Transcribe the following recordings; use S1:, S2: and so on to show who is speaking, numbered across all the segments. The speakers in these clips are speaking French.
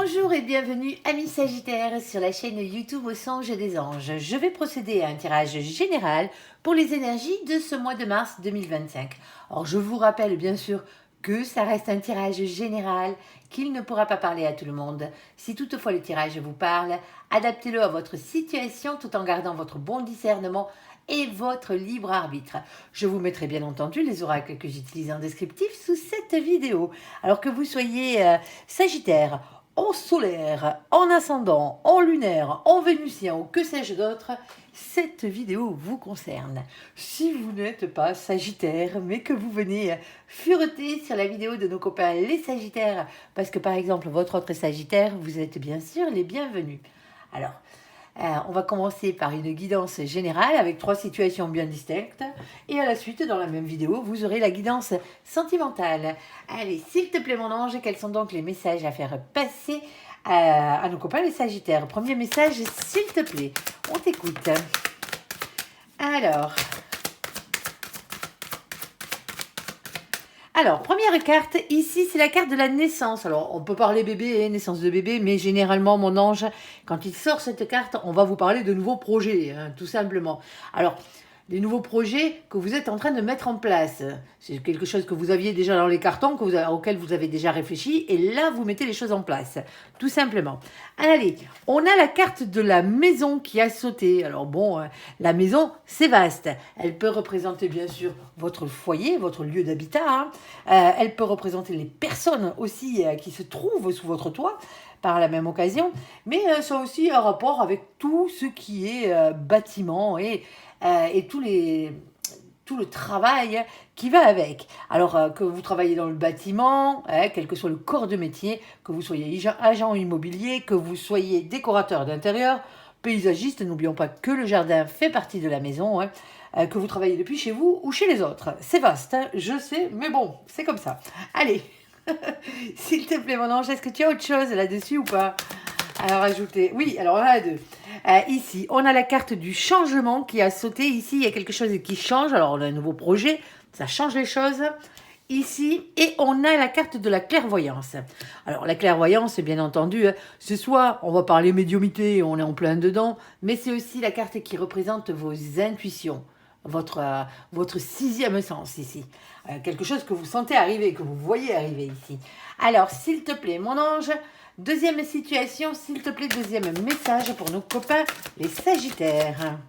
S1: Bonjour et bienvenue amis Sagittaires sur la chaîne YouTube Au Songe des Anges. Je vais procéder à un tirage général pour les énergies de ce mois de mars 2025. Alors je vous rappelle bien sûr que ça reste un tirage général, qu'il ne pourra pas parler à tout le monde. Si toutefois le tirage vous parle, adaptez-le à votre situation tout en gardant votre bon discernement et votre libre arbitre. Je vous mettrai bien entendu les oracles que j'utilise en descriptif sous cette vidéo. Alors que vous soyez Sagittaire, en solaire, en ascendant, en lunaire, en vénusien ou que sais-je d'autre, cette vidéo vous concerne. Si vous n'êtes pas Sagittaire, mais que vous venez fureter sur la vidéo de nos copains les Sagittaires, parce que par exemple votre autre Sagittaire, vous êtes bien sûr les bienvenus. Alors, on va commencer par une guidance générale avec 3 situations bien distinctes. Et à la suite, dans la même vidéo, vous aurez la guidance sentimentale. Allez, s'il te plaît mon ange, quels sont donc les messages à faire passer à nos copains les Sagittaires? Premier message, s'il te plaît, on t'écoute. Alors, première carte, ici, c'est la carte de la naissance. Alors, on peut parler bébé et naissance de bébé, mais généralement, mon ange, quand il sort cette carte, on va vous parler de nouveaux projets, hein, tout simplement. Alors, des nouveaux projets que vous êtes en train de mettre en place. C'est quelque chose que vous aviez déjà dans les cartons, auquel vous avez déjà réfléchi, et là, vous mettez les choses en place, tout simplement. Allez, on a la carte de la maison qui a sauté. Alors bon, la maison, c'est vaste. Elle peut représenter, bien sûr, votre foyer, votre lieu d'habitat. Hein. Elle peut représenter les personnes aussi qui se trouvent sous votre toit, par la même occasion, mais ça a aussi un rapport avec tout ce qui est bâtiment et tout le travail qui va avec. Alors que vous travaillez dans le bâtiment, quel que soit le corps de métier, que vous soyez agent immobilier, que vous soyez décorateur d'intérieur, paysagiste, n'oublions pas que le jardin fait partie de la maison, que vous travaillez depuis chez vous ou chez les autres. C'est vaste, hein, je sais, mais bon, c'est comme ça. Allez, s'il te plaît mon ange, est-ce que tu as autre chose là-dessus ou pas? Alors ajouter, oui, alors on a deux. Ici, on a la carte du changement qui a sauté. Ici, il y a quelque chose qui change. Alors, on a un nouveau projet, ça change les choses. Ici, et on a la carte de la clairvoyance. Alors, la clairvoyance, bien entendu, ce soit, on va parler médiumité, on est en plein dedans, mais c'est aussi la carte qui représente vos intuitions, votre 6e sens ici. Quelque chose que vous sentez arriver, que vous voyez arriver ici. Alors, s'il te plaît, mon ange, deuxième situation, s'il te plaît, deuxième message pour nos copains, les Sagittaires.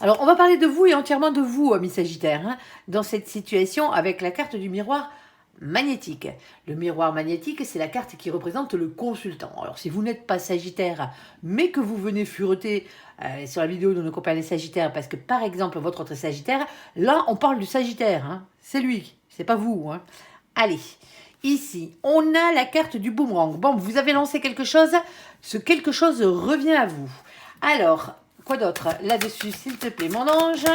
S1: Alors, on va parler de vous et entièrement de vous, amis Sagittaires, hein, dans cette situation avec la carte du miroir magnétique. Le miroir magnétique, c'est la carte qui représente le consultant. Alors, si vous n'êtes pas Sagittaire, mais que vous venez fureter sur la vidéo de nos copains les Sagittaires, parce que, par exemple, votre autre Sagittaire, là, on parle du Sagittaire. Hein, c'est lui, c'est pas vous. Hein. Allez. Ici, on a la carte du boomerang. Bon, vous avez lancé quelque chose, ce quelque chose revient à vous. Alors, quoi d'autre là-dessus, s'il te plaît, mon ange?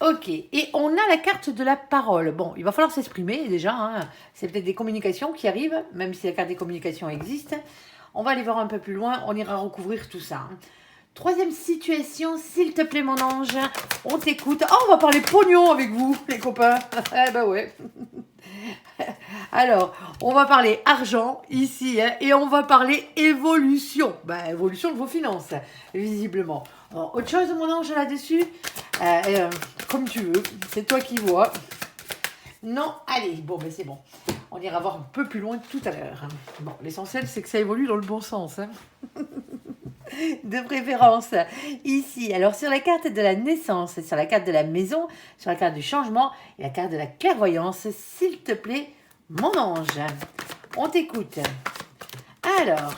S1: Ok, et on a la carte de la parole. Bon, il va falloir s'exprimer déjà. Hein. C'est peut-être des communications qui arrivent, même si la carte des communications existe. On va aller voir un peu plus loin, on ira recouvrir tout ça. Hein. Troisième situation, s'il te plaît, mon ange, on t'écoute. Oh, on va parler pognon avec vous, les copains. Eh ben ouais. Alors, on va parler argent ici, hein, et on va parler évolution. Ben, évolution de vos finances, visiblement. Alors, autre chose, mon ange, là-dessus, comme tu veux, c'est toi qui vois. Non, allez, bon, ben c'est bon. On ira voir un peu plus loin tout à l'heure. Bon, l'essentiel, c'est que ça évolue dans le bon sens. Hein. De préférence ici. Alors sur la carte de la naissance, sur la carte de la maison, sur la carte du changement et la carte de la clairvoyance, s'il te plaît, mon ange, on t'écoute. Alors,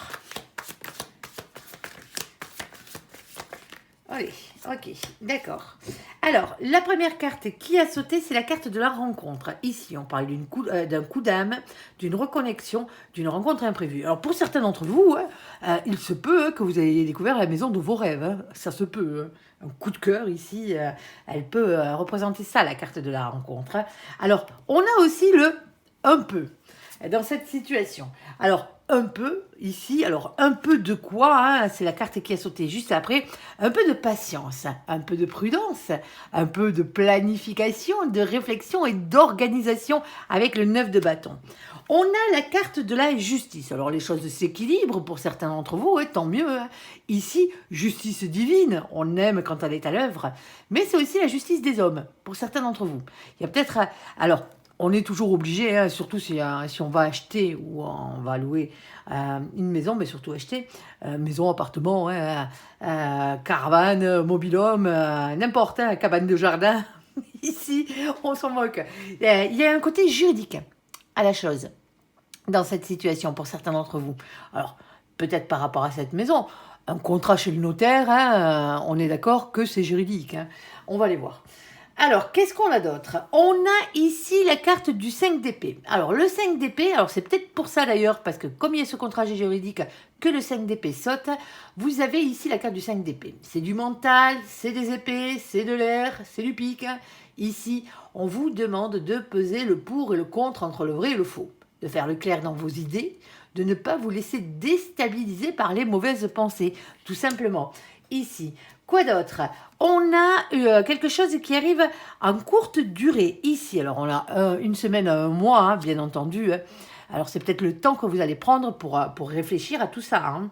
S1: allez, ok, d'accord. Alors, la première carte qui a sauté, c'est la carte de la rencontre. Ici, on parle d'un coup d'âme, d'une reconnexion, d'une rencontre imprévue. Alors, pour certains d'entre vous, il se peut que vous ayez découvert la maison de vos rêves. Hein. Ça se peut. Hein. Un coup de cœur ici, elle peut représenter ça, la carte de la rencontre. Hein. Alors, on a aussi le « un peu » dans cette situation. Alors, un peu ici, alors un peu de quoi, hein, c'est la carte qui a sauté juste après, un peu de patience, un peu de prudence, un peu de planification, de réflexion et d'organisation avec le 9 de bâton. On a la carte de la justice. Alors les choses s'équilibrent pour certains d'entre vous, et tant mieux, hein. Ici, justice divine, on aime quand elle est à l'œuvre, mais c'est aussi la justice des hommes pour certains d'entre vous. Il y a peut-être... Alors, on est toujours obligé, hein, surtout si on va acheter ou on va louer une maison, mais surtout acheter maison, appartement, hein, caravane, mobil-home, n'importe, hein, cabane de jardin. Ici, on s'en moque. Il y a un côté juridique à la chose dans cette situation pour certains d'entre vous. Alors, peut-être par rapport à cette maison, un contrat chez le notaire, hein, on est d'accord que c'est juridique. Hein. On va les voir. Alors, qu'est-ce qu'on a d'autre? On a ici la carte du 5 d'épée. Alors, le 5 d'épée, alors c'est peut-être pour ça d'ailleurs, parce que comme il y a ce contrat juridique que le 5 d'épée saute, vous avez ici la carte du 5 d'épée. C'est du mental, c'est des épées, c'est de l'air, c'est du pic. Ici, on vous demande de peser le pour et le contre entre le vrai et le faux, de faire le clair dans vos idées, de ne pas vous laisser déstabiliser par les mauvaises pensées, tout simplement. Ici, quoi d'autre? On a quelque chose qui arrive en courte durée ici. Alors, on a une semaine, un mois, hein, bien entendu. Hein. Alors, c'est peut-être le temps que vous allez prendre pour réfléchir à tout ça. Hein.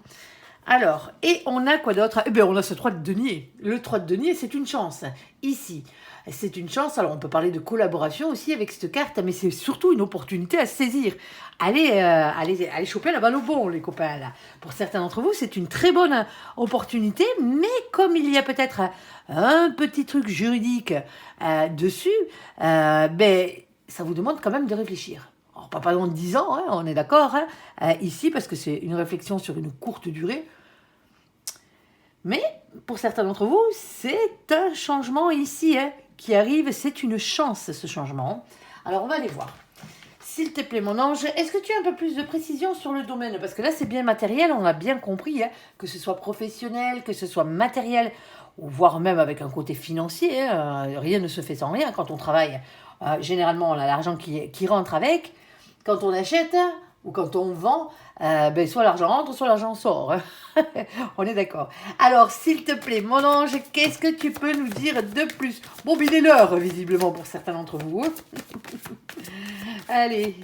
S1: Alors, et on a quoi d'autre? Eh bien, on a ce 3 de denier. Le 3 de denier, c'est une chance. Ici, c'est une chance. Alors, on peut parler de collaboration aussi avec cette carte, mais c'est surtout une opportunité à saisir. Allez choper la balle au bon, les copains. Là. Pour certains d'entre vous, c'est une très bonne opportunité, mais comme il y a peut-être un petit truc juridique dessus, ben, ça vous demande quand même de réfléchir. Alors, pas pendant 10 ans, hein, on est d'accord, hein, ici, parce que c'est une réflexion sur une courte durée. Mais pour certains d'entre vous, c'est un changement ici hein, qui arrive. C'est une chance, ce changement. Alors, on va aller voir. S'il te plaît, mon ange, est-ce que tu as un peu plus de précision sur le domaine? Parce que là, c'est bien matériel, on a bien compris, hein, que ce soit professionnel, que ce soit matériel, ou voire même avec un côté financier. Hein, rien ne se fait sans rien quand on travaille. Généralement, on a l'argent qui rentre avec. Quand on achète ou quand on vend, ben, soit l'argent rentre, soit l'argent sort. On est d'accord. Alors, s'il te plaît, mon ange, qu'est-ce que tu peux nous dire de plus? Bon, il est l'heure, visiblement, pour certains d'entre vous. Allez.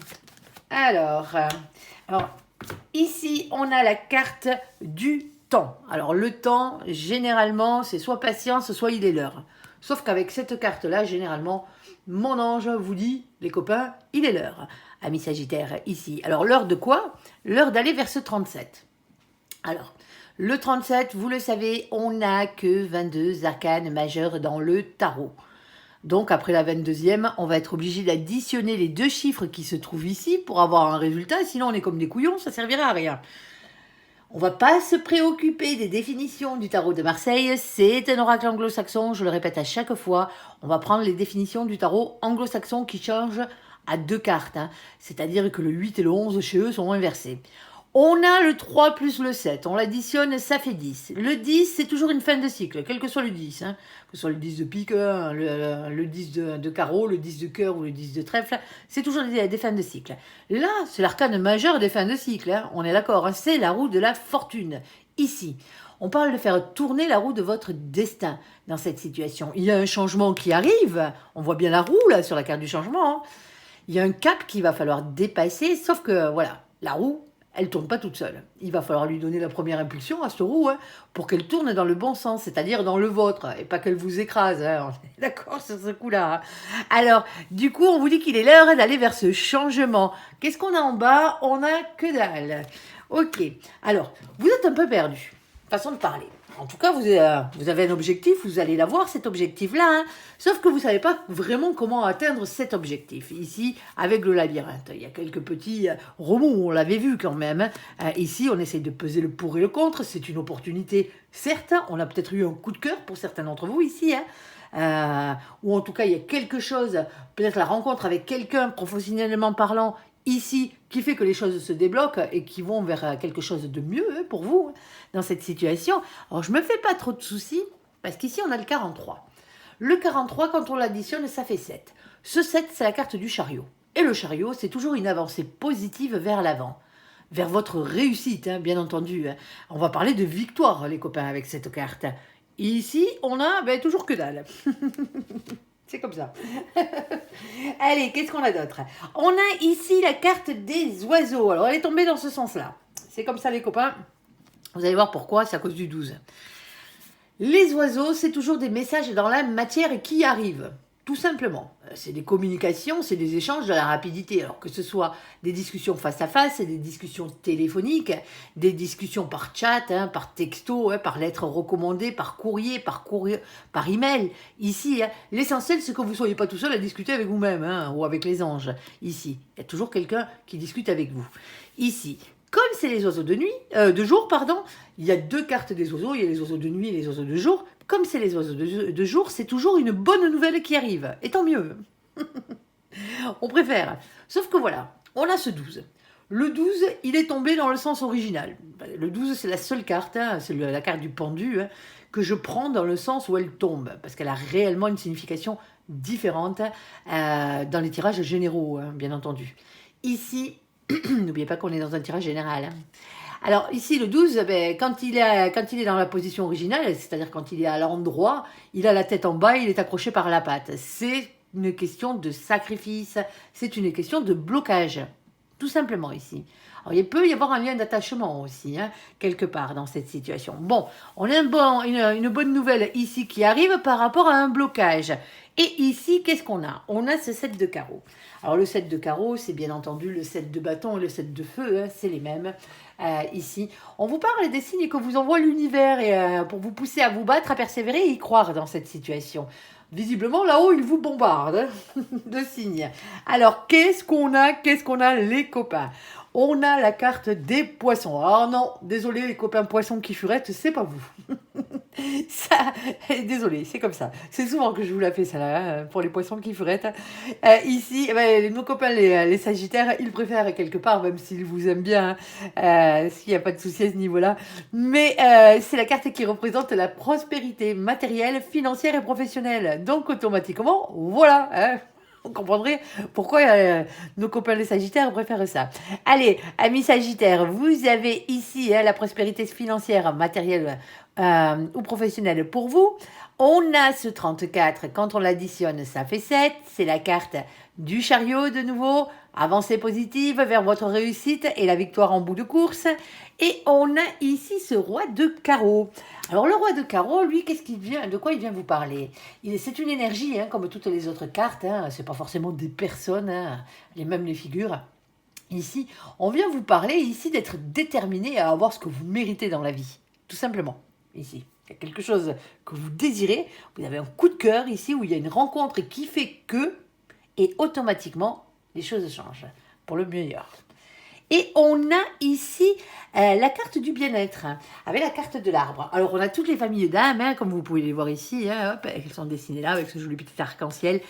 S1: Alors, ici, on a la carte du temps. Alors, le temps, généralement, c'est soit patience, soit il est l'heure. Sauf qu'avec cette carte-là, généralement, mon ange vous dit, les copains, il est l'heure. Amis Sagittaire, ici. Alors, l'heure de quoi? L'heure d'aller vers ce 37. Alors, le 37, vous le savez, on n'a que 22 arcanes majeures dans le tarot. Donc, après la 22e, on va être obligé d'additionner les deux chiffres qui se trouvent ici pour avoir un résultat. Sinon, on est comme des couillons, ça ne servirait à rien. On ne va pas se préoccuper des définitions du tarot de Marseille. C'est un oracle anglo-saxon, je le répète à chaque fois. On va prendre les définitions du tarot anglo-saxon qui changent à deux cartes. Hein. C'est-à-dire que le 8 et le 11 chez eux sont inversés. On a le 3 plus le 7, on l'additionne, ça fait 10. Le 10, c'est toujours une fin de cycle, quel que soit le 10. Hein. Que ce soit le 10 de pique, le 10 de carreau, le 10 de cœur ou le 10 de trèfle, c'est toujours des fins de cycle. Là, c'est l'arcane majeur des fins de cycle, hein. On est d'accord, hein. C'est la roue de la fortune. Ici, on parle de faire tourner la roue de votre destin dans cette situation. Il y a un changement qui arrive, on voit bien la roue là sur la carte du changement. Hein. Il y a un cap qu'il va falloir dépasser, sauf que voilà, la roue, elle ne tourne pas toute seule. Il va falloir lui donner la première impulsion à cette roue hein, pour qu'elle tourne dans le bon sens, c'est-à-dire dans le vôtre, et pas qu'elle vous écrase. Hein. On est d'accord sur ce coup-là. Hein. Alors, du coup, on vous dit qu'il est l'heure d'aller vers ce changement. Qu'est-ce qu'on a en bas? On a que dalle. Ok. Alors, vous êtes un peu perdu. Façon de parler. En tout cas, vous avez un objectif, vous allez l'avoir, cet objectif-là. Hein. Sauf que vous ne savez pas vraiment comment atteindre cet objectif. Ici, avec le labyrinthe, il y a quelques petits remous, on l'avait vu quand même. Hein. Ici, on essaye de peser le pour et le contre. C'est une opportunité, certes. On a peut-être eu un coup de cœur pour certains d'entre vous ici. Hein. Ou en tout cas, il y a quelque chose, peut-être la rencontre avec quelqu'un, professionnellement parlant, ici, qui fait que les choses se débloquent et qui vont vers quelque chose de mieux pour vous dans cette situation. Alors, je ne me fais pas trop de soucis parce qu'ici, on a le 43. Le 43, quand on l'additionne, ça fait 7. Ce 7, c'est la carte du chariot. Et le chariot, c'est toujours une avancée positive vers l'avant. vers votre réussite, hein, bien entendu. Hein. On va parler de victoire, les copains, avec cette carte. Ici, on a toujours que dalle. C'est comme ça. Allez, qu'est-ce qu'on a d'autre? On a ici la carte des oiseaux. Alors, elle est tombée dans ce sens-là. C'est comme ça, les copains. Vous allez voir pourquoi, c'est à cause du 12. Les oiseaux, c'est toujours des messages dans la matière qui arrivent. Tout simplement. C'est des communications, c'est des échanges de la rapidité. Alors que ce soit des discussions face à face, des discussions téléphoniques, des discussions par chat, hein, par texto, hein, par lettre recommandée, par courrier, par email. Ici, hein, l'essentiel, c'est que vous ne soyez pas tout seul à discuter avec vous-même, hein, ou avec les anges. Ici, il y a toujours quelqu'un qui discute avec vous. Ici, comme c'est les oiseaux de jour, il y a deux cartes des oiseaux, il y a les oiseaux de nuit et les oiseaux de jour. Comme c'est les oiseaux de jour, c'est toujours une bonne nouvelle qui arrive. Et tant mieux. On préfère. Sauf que voilà, on a ce 12. Le 12, il est tombé dans le sens original. Le 12, c'est la seule carte, hein, c'est la carte du pendu, hein, que je prends dans le sens où elle tombe. Parce qu'elle a réellement une signification différente dans les tirages généraux, hein, bien entendu. Ici, n'oubliez pas qu'on est dans un tirage général. Hein. Alors ici, le 12, quand il est dans la position originale, c'est-à-dire quand il est à l'endroit, il a la tête en bas, il est accroché par la patte. C'est une question de sacrifice, c'est une question de blocage, tout simplement ici. Alors, il peut y avoir un lien d'attachement aussi, hein, quelque part dans cette situation. Bon, on a une bonne nouvelle ici qui arrive par rapport à un blocage. Et ici, qu'est-ce qu'on a? On a ce 7 de carreaux. Alors le 7 de carreaux, c'est bien entendu le 7 de bâton et le 7 de feu, hein, c'est les mêmes. Ici, on vous parle des signes que vous envoie l'univers pour vous pousser à vous battre, à persévérer et y croire dans cette situation. Visiblement, là-haut, il vous bombarde de signes. Alors, qu'est-ce qu'on a, les copains? On a la carte des poissons. Alors non, désolé les copains poissons qui furettent, c'est pas vous. Ça, désolé, c'est comme ça. C'est souvent que je vous la fais ça là, pour les poissons qui furettent. Ici, nos copains les sagittaires, ils préfèrent quelque part, même s'ils vous aiment bien, s'il n'y a pas de souci à ce niveau-là. Mais c'est la carte qui représente la prospérité matérielle, financière et professionnelle. Donc automatiquement, voilà. Hein. Vous comprendrez pourquoi nos copains les Sagittaires préfèrent ça. Allez, amis Sagittaires, vous avez ici la prospérité financière, matérielle ou professionnelle pour vous. On a ce 34, quand on l'additionne, ça fait 7. C'est la carte du chariot de nouveau. Avancée positive vers votre réussite et la victoire en bout de course. Et on a ici ce roi de carreau. Alors le roi de carreau, lui, de quoi il vient vous parler? C'est une énergie, hein, comme toutes les autres cartes. Hein, c'est pas forcément des personnes, hein, même les figures. Ici, on vient vous parler ici d'être déterminé à avoir ce que vous méritez dans la vie, tout simplement. Ici, il y a quelque chose que vous désirez. Vous avez un coup de cœur ici où il y a une rencontre qui fait que, et automatiquement, les choses changent pour le meilleur. Et on a ici la carte du bien-être, hein, avec la carte de l'arbre. Alors, on a toutes les familles d'âmes, hein, comme vous pouvez les voir ici. Hein, hop, elles sont dessinées là, avec ce joli petit arc-en-ciel.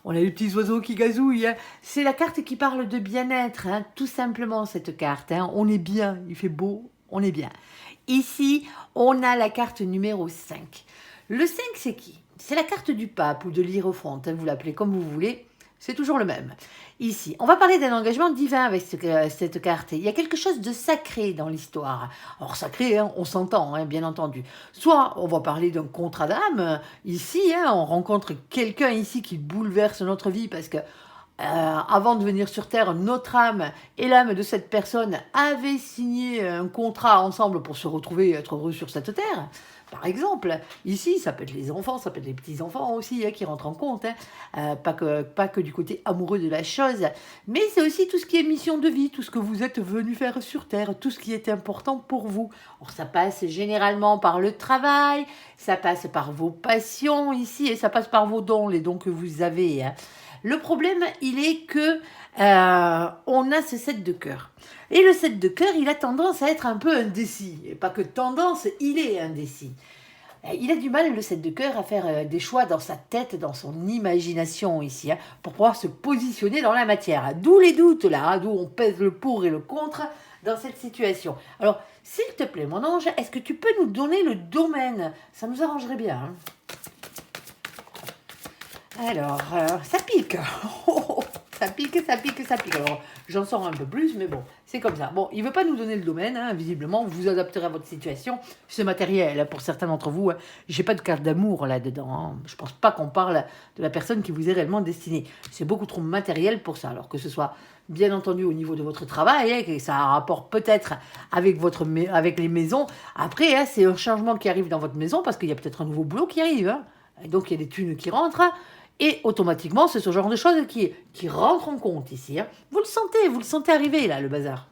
S1: On a les petits oiseaux qui gazouillent. Hein. C'est la carte qui parle de bien-être, hein, tout simplement, cette carte. Hein. On est bien, il fait beau, on est bien. Ici, on a la carte numéro 5. Le 5, c'est qui? C'est la carte du pape ou de l'hiérophante, hein, vous l'appelez comme vous voulez. C'est toujours le même. Ici, on va parler d'un engagement divin avec cette carte. Il y a quelque chose de sacré dans l'histoire. Alors sacré, hein, on s'entend, hein, bien entendu. Soit on va parler d'un contrat d'âme. Ici, hein, on rencontre quelqu'un ici qui bouleverse notre vie parce que avant de venir sur Terre, notre âme et l'âme de cette personne avaient signé un contrat ensemble pour se retrouver et être heureux sur cette Terre. Par exemple, ici, ça peut être les enfants, ça peut être les petits-enfants aussi, hein, qui rentrent en compte. Hein. Pas que du côté amoureux de la chose, mais c'est aussi tout ce qui est mission de vie, tout ce que vous êtes venu faire sur Terre, tout ce qui est important pour vous. Alors, ça passe généralement par le travail, ça passe par vos passions ici, et ça passe par vos dons, les dons que vous avez. Hein. Le problème, il est que on a ce 7 de cœur. Et le 7 de cœur, il a tendance à être un peu indécis. Et pas que tendance, il est indécis. Il a du mal, le 7 de cœur, à faire des choix dans sa tête, dans son imagination ici, hein, pour pouvoir se positionner dans la matière. D'où les doutes, là, hein, d'où on pèse le pour et le contre dans cette situation. Alors, s'il te plaît, mon ange, est-ce que tu peux nous donner le domaine? Ça nous arrangerait bien. Hein. Alors, ça pique. ça pique, ça pique, ça pique. Alors, j'en sors un peu plus, mais bon, c'est comme ça. Bon, il ne veut pas nous donner le domaine, hein, visiblement. Vous vous adapterez à votre situation. C'est matériel, hein, pour certains d'entre vous. Hein. Je n'ai pas de carte d'amour là-dedans. Hein. Je ne pense pas qu'on parle de la personne qui vous est réellement destinée. C'est beaucoup trop matériel pour ça. Alors que ce soit, bien entendu, au niveau de votre travail, hein, que ça a un rapport peut-être avec, avec les maisons. Après, hein, c'est un changement qui arrive dans votre maison parce qu'il y a peut-être un nouveau boulot qui arrive. Hein. Et donc, il y a des thunes qui rentrent. Et automatiquement, c'est ce genre de choses qui rentrent en compte ici. Hein. Vous le sentez arriver là, le bazar.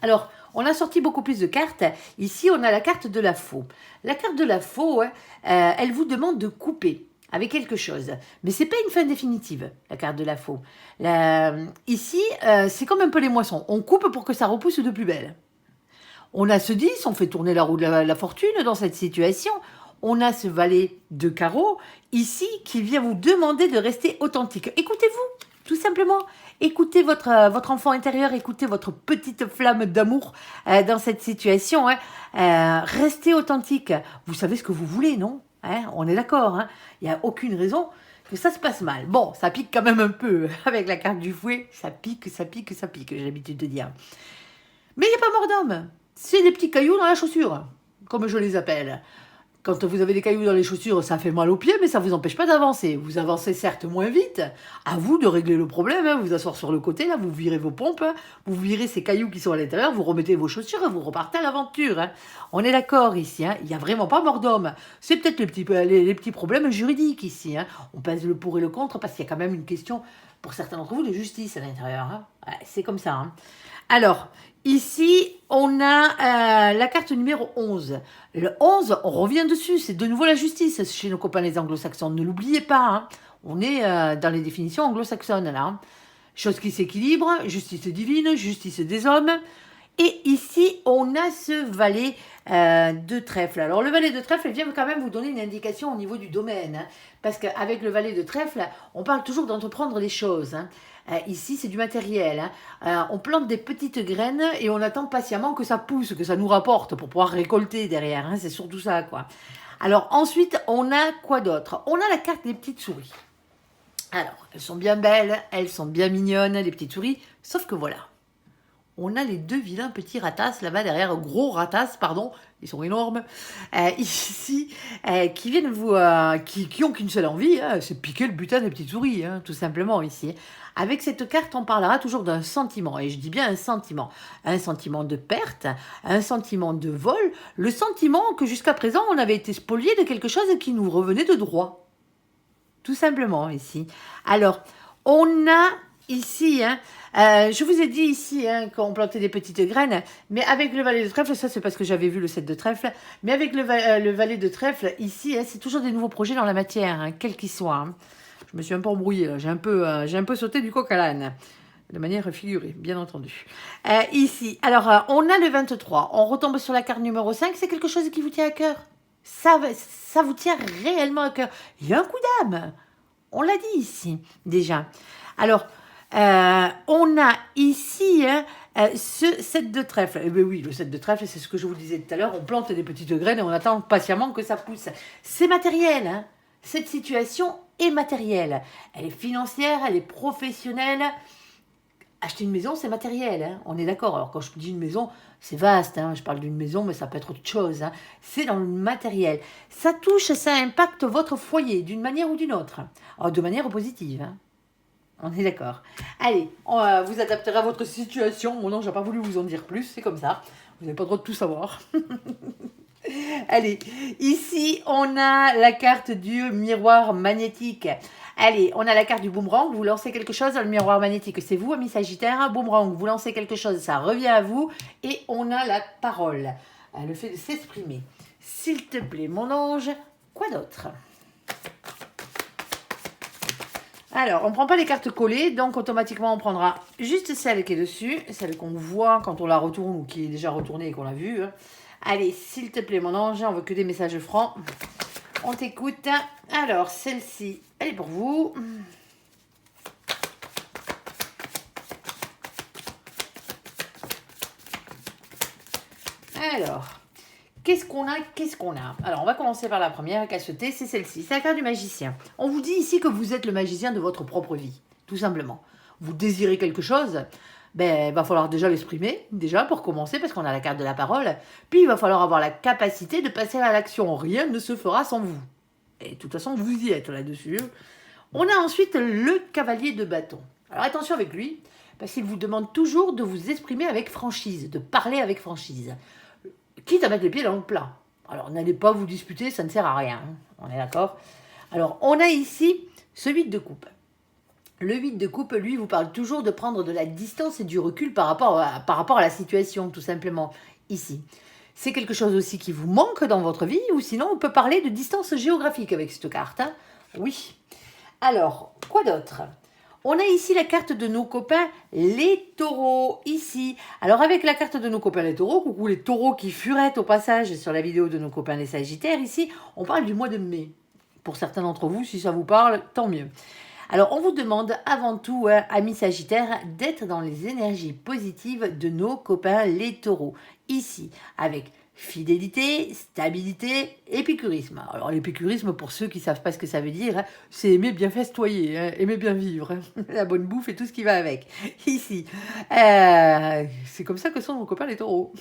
S1: Alors, on a sorti beaucoup plus de cartes. Ici, on a la carte de la faux. La carte de la faux, hein, elle vous demande de couper avec quelque chose. Mais ce n'est pas une fin définitive, la carte de la faux. Ici, c'est comme un peu les moissons. On coupe pour que ça repousse de plus belle. On a ce 10, on fait tourner la roue de la fortune dans cette situation. On a ce valet de carreau ici qui vient vous demander de rester authentique. Écoutez-vous, tout simplement. Écoutez votre enfant intérieur, écoutez votre petite flamme d'amour dans cette situation. Hein. Restez authentique. Vous savez ce que vous voulez, non? Hein, on est d'accord. Hein. Il n'y a aucune raison que ça se passe mal. Bon, ça pique quand même un peu avec la carte du fouet. Ça pique, ça pique, ça pique, j'ai l'habitude de dire. Mais il n'y a pas mort d'homme. C'est des petits cailloux dans la chaussure, comme je les appelle. Quand vous avez des cailloux dans les chaussures, ça fait mal aux pieds, mais ça ne vous empêche pas d'avancer. Vous avancez certes moins vite. À vous de régler le problème. Hein. Vous asseoir sur le côté, là, vous virez vos pompes. Hein. Vous virez ces cailloux qui sont à l'intérieur. Vous remettez vos chaussures et vous repartez à l'aventure. Hein. On est d'accord ici. Hein. Il n'y a vraiment pas mort d'homme. C'est peut-être les petits problèmes juridiques ici. Hein. On pèse le pour et le contre parce qu'il y a quand même une question, pour certains d'entre vous, de justice à l'intérieur. Hein. Ouais, c'est comme ça. Hein. Alors, ici, on a la carte numéro 11. Le 11, on revient dessus, c'est de nouveau la justice chez nos copains les anglo-saxons. Ne l'oubliez pas, hein. On est dans les définitions anglo-saxonnes, là. Hein. Chose qui s'équilibre, justice divine, justice des hommes. Et ici, on a ce valet de trèfle. Alors, le valet de trèfle vient quand même vous donner une indication au niveau du domaine. Hein, parce qu'avec le valet de trèfle, on parle toujours d'entreprendre les choses. Hein. Ici, c'est du matériel. Hein. On plante des petites graines et on attend patiemment que ça pousse, que ça nous rapporte pour pouvoir récolter derrière. Hein. C'est surtout ça, quoi. Alors, ensuite, on a quoi d'autre? On a la carte des petites souris. Alors, elles sont bien belles, elles sont bien mignonnes, les petites souris. Sauf que voilà. On a les deux vilains petits ratasses là-bas derrière, gros ratasses, pardon, ils sont énormes, ici, qui viennent vous, qui ont qu'une seule envie, hein, c'est piquer le butin des petites souris, hein, tout simplement ici. Avec cette carte, on parlera toujours d'un sentiment, et je dis bien un sentiment de perte, un sentiment de vol, le sentiment que jusqu'à présent, on avait été spolié de quelque chose qui nous revenait de droit, tout simplement ici. Alors, on a ici, hein, je vous ai dit ici hein, qu'on plantait des petites graines, mais avec le valet de trèfle, ça c'est parce que j'avais vu le set de trèfle, mais avec le valet de trèfle, ici, hein, c'est toujours des nouveaux projets dans la matière, hein, quels qu'ils soient. Hein. Je me suis un peu embrouillée, là. J'ai un peu sauté du coq à l'âne, de manière figurée, bien entendu. Ici, alors, on a le 23, on retombe sur la carte numéro 5, c'est quelque chose qui vous tient à cœur. Ça vous tient réellement à cœur. Il y a un coup d'âme, on l'a dit ici, déjà. Alors, on a ici hein, ce set de trèfle. Eh bien oui, le set de trèfle, c'est ce que je vous disais tout à l'heure. On plante des petites graines et on attend patiemment que ça pousse. C'est matériel. Hein. Cette situation est matérielle. Elle est financière, elle est professionnelle. Acheter une maison, c'est matériel. Hein. On est d'accord. Alors quand je dis une maison, c'est vaste. Hein. Je parle d'une maison, mais ça peut être autre chose. Hein. C'est dans le matériel. Ça touche, ça impacte votre foyer d'une manière ou d'une autre. Alors, de manière positive. Hein. On est d'accord. Allez, vous adapterez à votre situation. Mon ange n'a pas voulu vous en dire plus, c'est comme ça. Vous n'avez pas le droit de tout savoir. Allez, ici, on a la carte du miroir magnétique. Allez, on a la carte du boomerang. Vous lancez quelque chose dans le miroir magnétique. C'est vous, ami Sagittaire. Boomerang, vous lancez quelque chose, ça revient à vous. Et on a la parole, le fait de s'exprimer. S'il te plaît, mon ange, quoi d'autre ? Alors, on ne prend pas les cartes collées, donc automatiquement on prendra juste celle qui est dessus, celle qu'on voit quand on la retourne ou qui est déjà retournée et qu'on l'a vue. Allez, s'il te plaît mon ange, on veut que des messages francs. On t'écoute. Alors, celle-ci, elle est pour vous. Alors, qu'est-ce qu'on a? Alors, on va commencer par la première cassetée, c'est celle-ci. C'est la carte du magicien. On vous dit ici que vous êtes le magicien de votre propre vie, tout simplement. vous désirez quelque chose, ben, il va falloir déjà l'exprimer, déjà pour commencer, parce qu'on a la carte de la parole. Puis il va falloir avoir la capacité de passer à l'action. Rien ne se fera sans vous. Et de toute façon, vous y êtes là-dessus. On a ensuite le cavalier de bâton. Alors attention avec lui, parce qu'il vous demande toujours de vous exprimer avec franchise, de parler avec franchise. Quitte à mettre les pieds dans le plat. Alors n'allez pas vous disputer, ça ne sert à rien. On est d'accord? Alors on a ici ce 8 de coupe. Le 8 de coupe, lui, vous parle toujours de prendre de la distance et du recul par rapport à la situation, tout simplement, ici. C'est quelque chose aussi qui vous manque dans votre vie, ou sinon on peut parler de distance géographique avec cette carte. Hein. Oui. Alors, quoi d'autre? On a ici la carte de nos copains les taureaux, ici. Alors avec la carte de nos copains les taureaux, coucou les taureaux qui furettent au passage sur la vidéo de nos copains les sagittaires, ici, on parle du mois de mai. Pour certains d'entre vous, si ça vous parle, tant mieux. Alors on vous demande avant tout, amis sagittaires, d'être dans les énergies positives de nos copains les taureaux, ici, avec fidélité, stabilité, épicurisme. Alors l'épicurisme, pour ceux qui ne savent pas ce que ça veut dire, hein, c'est aimer bien festoyer, hein, aimer bien vivre, hein, la bonne bouffe et tout ce qui va avec. Ici, c'est comme ça que sont nos copains les taureaux.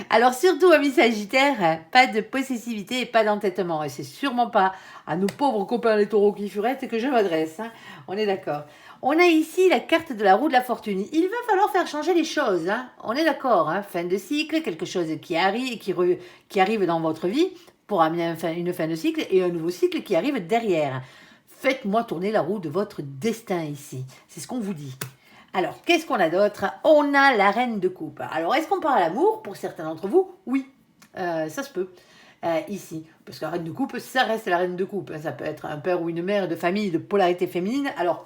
S1: Alors surtout, amis sagittaires, pas de possessivité et pas d'entêtement. Et c'est sûrement pas à nos pauvres copains les taureaux qui furettent que je m'adresse. Hein. On est d'accord. On a ici la carte de la roue de la fortune. Il va falloir faire changer les choses. Hein. On est d'accord. Hein. Fin de cycle, quelque chose qui arrive, qui arrive dans votre vie pour amener une fin de cycle et un nouveau cycle qui arrive derrière. Faites-moi tourner la roue de votre destin ici. C'est ce qu'on vous dit. Alors, qu'est-ce qu'on a d'autre? On a la reine de coupe. Alors, est-ce qu'on parle à l'amour pour certains d'entre vous? Oui, ça se peut. Ici, parce que la reine de coupe, ça reste la reine de coupe. Ça peut être un père ou une mère de famille de polarité féminine. Alors,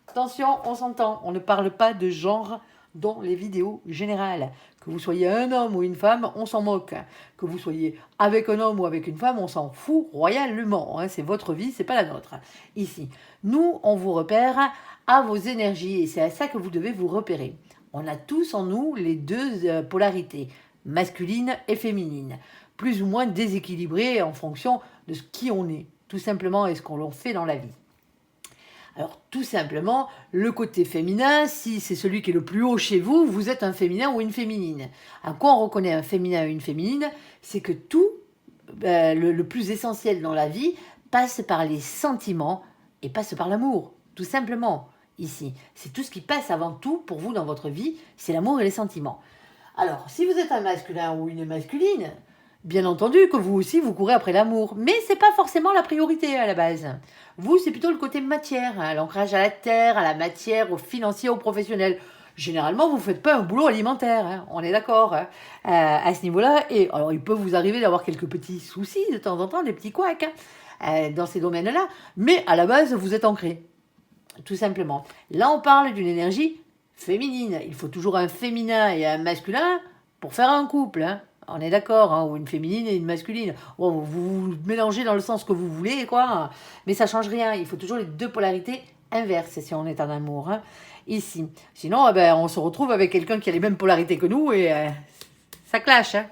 S1: attention, on s'entend, on ne parle pas de genre dans les vidéos générales. Que vous soyez un homme ou une femme, on s'en moque. Que vous soyez avec un homme ou avec une femme, on s'en fout royalement. Hein. C'est votre vie, c'est pas la nôtre. Ici, nous, on vous repère à vos énergies et c'est à ça que vous devez vous repérer. On a tous en nous les deux polarités, masculine et féminine, plus ou moins déséquilibrées en fonction de qui on est, tout simplement, et ce qu'on fait dans la vie. Alors, tout simplement, le côté féminin, si c'est celui qui est le plus haut chez vous, vous êtes un féminin ou une féminine. À quoi on reconnaît un féminin ou une féminine? C'est que tout, le plus essentiel dans la vie, passe par les sentiments et passe par l'amour, tout simplement, ici. C'est tout ce qui passe avant tout pour vous dans votre vie, c'est l'amour et les sentiments. Alors, si vous êtes un masculin ou une masculine, bien entendu que vous aussi, vous courez après l'amour. Mais ce n'est pas forcément la priorité à la base. Vous, c'est plutôt le côté matière, hein, l'ancrage à la terre, à la matière, au financier, au professionnel. Généralement, vous ne faites pas un boulot alimentaire, hein, on est d'accord hein, à ce niveau-là. Et alors, il peut vous arriver d'avoir quelques petits soucis de temps en temps, des petits couacs dans ces domaines-là. Mais à la base, vous êtes ancré, tout simplement. Là, on parle d'une énergie féminine. Il faut toujours un féminin et un masculin pour faire un couple. Hein. On est d'accord, hein, ou une féminine et une masculine. Bon, vous mélangez dans le sens que vous voulez, quoi. Mais ça change rien. Il faut toujours les deux polarités inverses si on est en amour. Hein, ici. Sinon, on se retrouve avec quelqu'un qui a les mêmes polarités que nous et ça clash. Hein.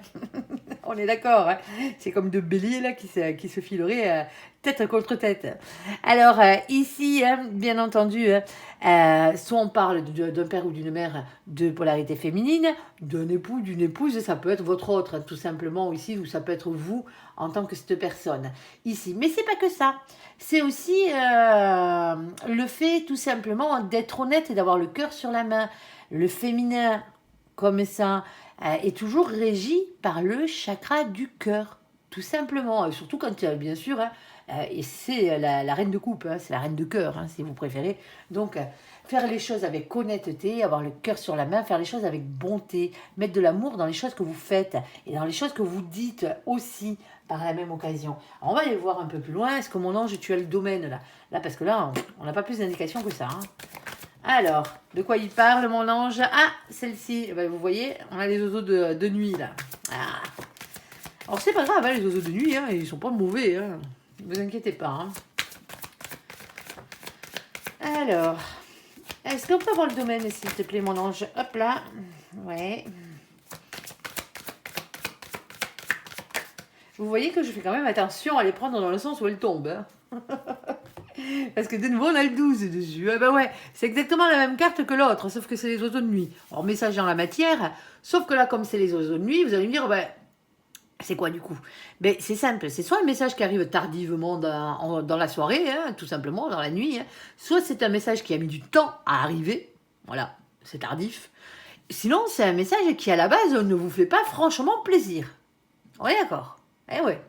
S1: On est d'accord. Hein. C'est comme deux béliers là, qui se fileraient tête contre tête. Alors, ici, hein, bien entendu, soit on parle d'un père ou d'une mère de polarité féminine, d'un époux, d'une épouse, ça peut être votre autre, hein, tout simplement, ici, ou ça peut être vous en tant que cette personne. Ici. Mais c'est pas que ça. C'est aussi le fait, tout simplement, d'être honnête et d'avoir le cœur sur la main. Le féminin, comme ça, est toujours régi par le chakra du cœur, tout simplement. Et surtout quand, bien sûr, hein, et c'est la reine de coupe, hein, c'est la reine de cœur, hein, si vous préférez. Donc, faire les choses avec honnêteté, avoir le cœur sur la main, faire les choses avec bonté, mettre de l'amour dans les choses que vous faites et dans les choses que vous dites aussi par la même occasion. Alors, on va aller voir un peu plus loin. Est-ce que mon ange, tu as le domaine là? Là, parce que là, on n'a pas plus d'indications que ça. Hein. Alors, de quoi il parle, mon ange? Ah, celle-ci. Ben, vous voyez, on a les oiseaux de nuit, là. Ah. Alors, c'est pas grave, hein, les oiseaux de nuit, hein, ils sont pas mauvais. Hein. Ne vous inquiétez pas. Hein. Alors, est-ce qu'on peut avoir le domaine, s'il te plaît, mon ange? Hop là. Ouais. Vous voyez que je fais quand même attention à les prendre dans le sens où elles tombent. Hein. Parce que de nouveau, on a le 12 dessus. Ah ben ouais, c'est exactement la même carte que l'autre, sauf que c'est les oiseaux de nuit. Alors, message dans la matière, sauf que là, comme c'est les oiseaux de nuit, vous allez me dire, ben, c'est quoi du coup? Ben, c'est simple, c'est soit un message qui arrive tardivement dans la soirée, hein, tout simplement, dans la nuit, hein, soit c'est un message qui a mis du temps à arriver, voilà, c'est tardif. Sinon, c'est un message qui, à la base, ne vous fait pas franchement plaisir. On est d'accord? Eh ouais.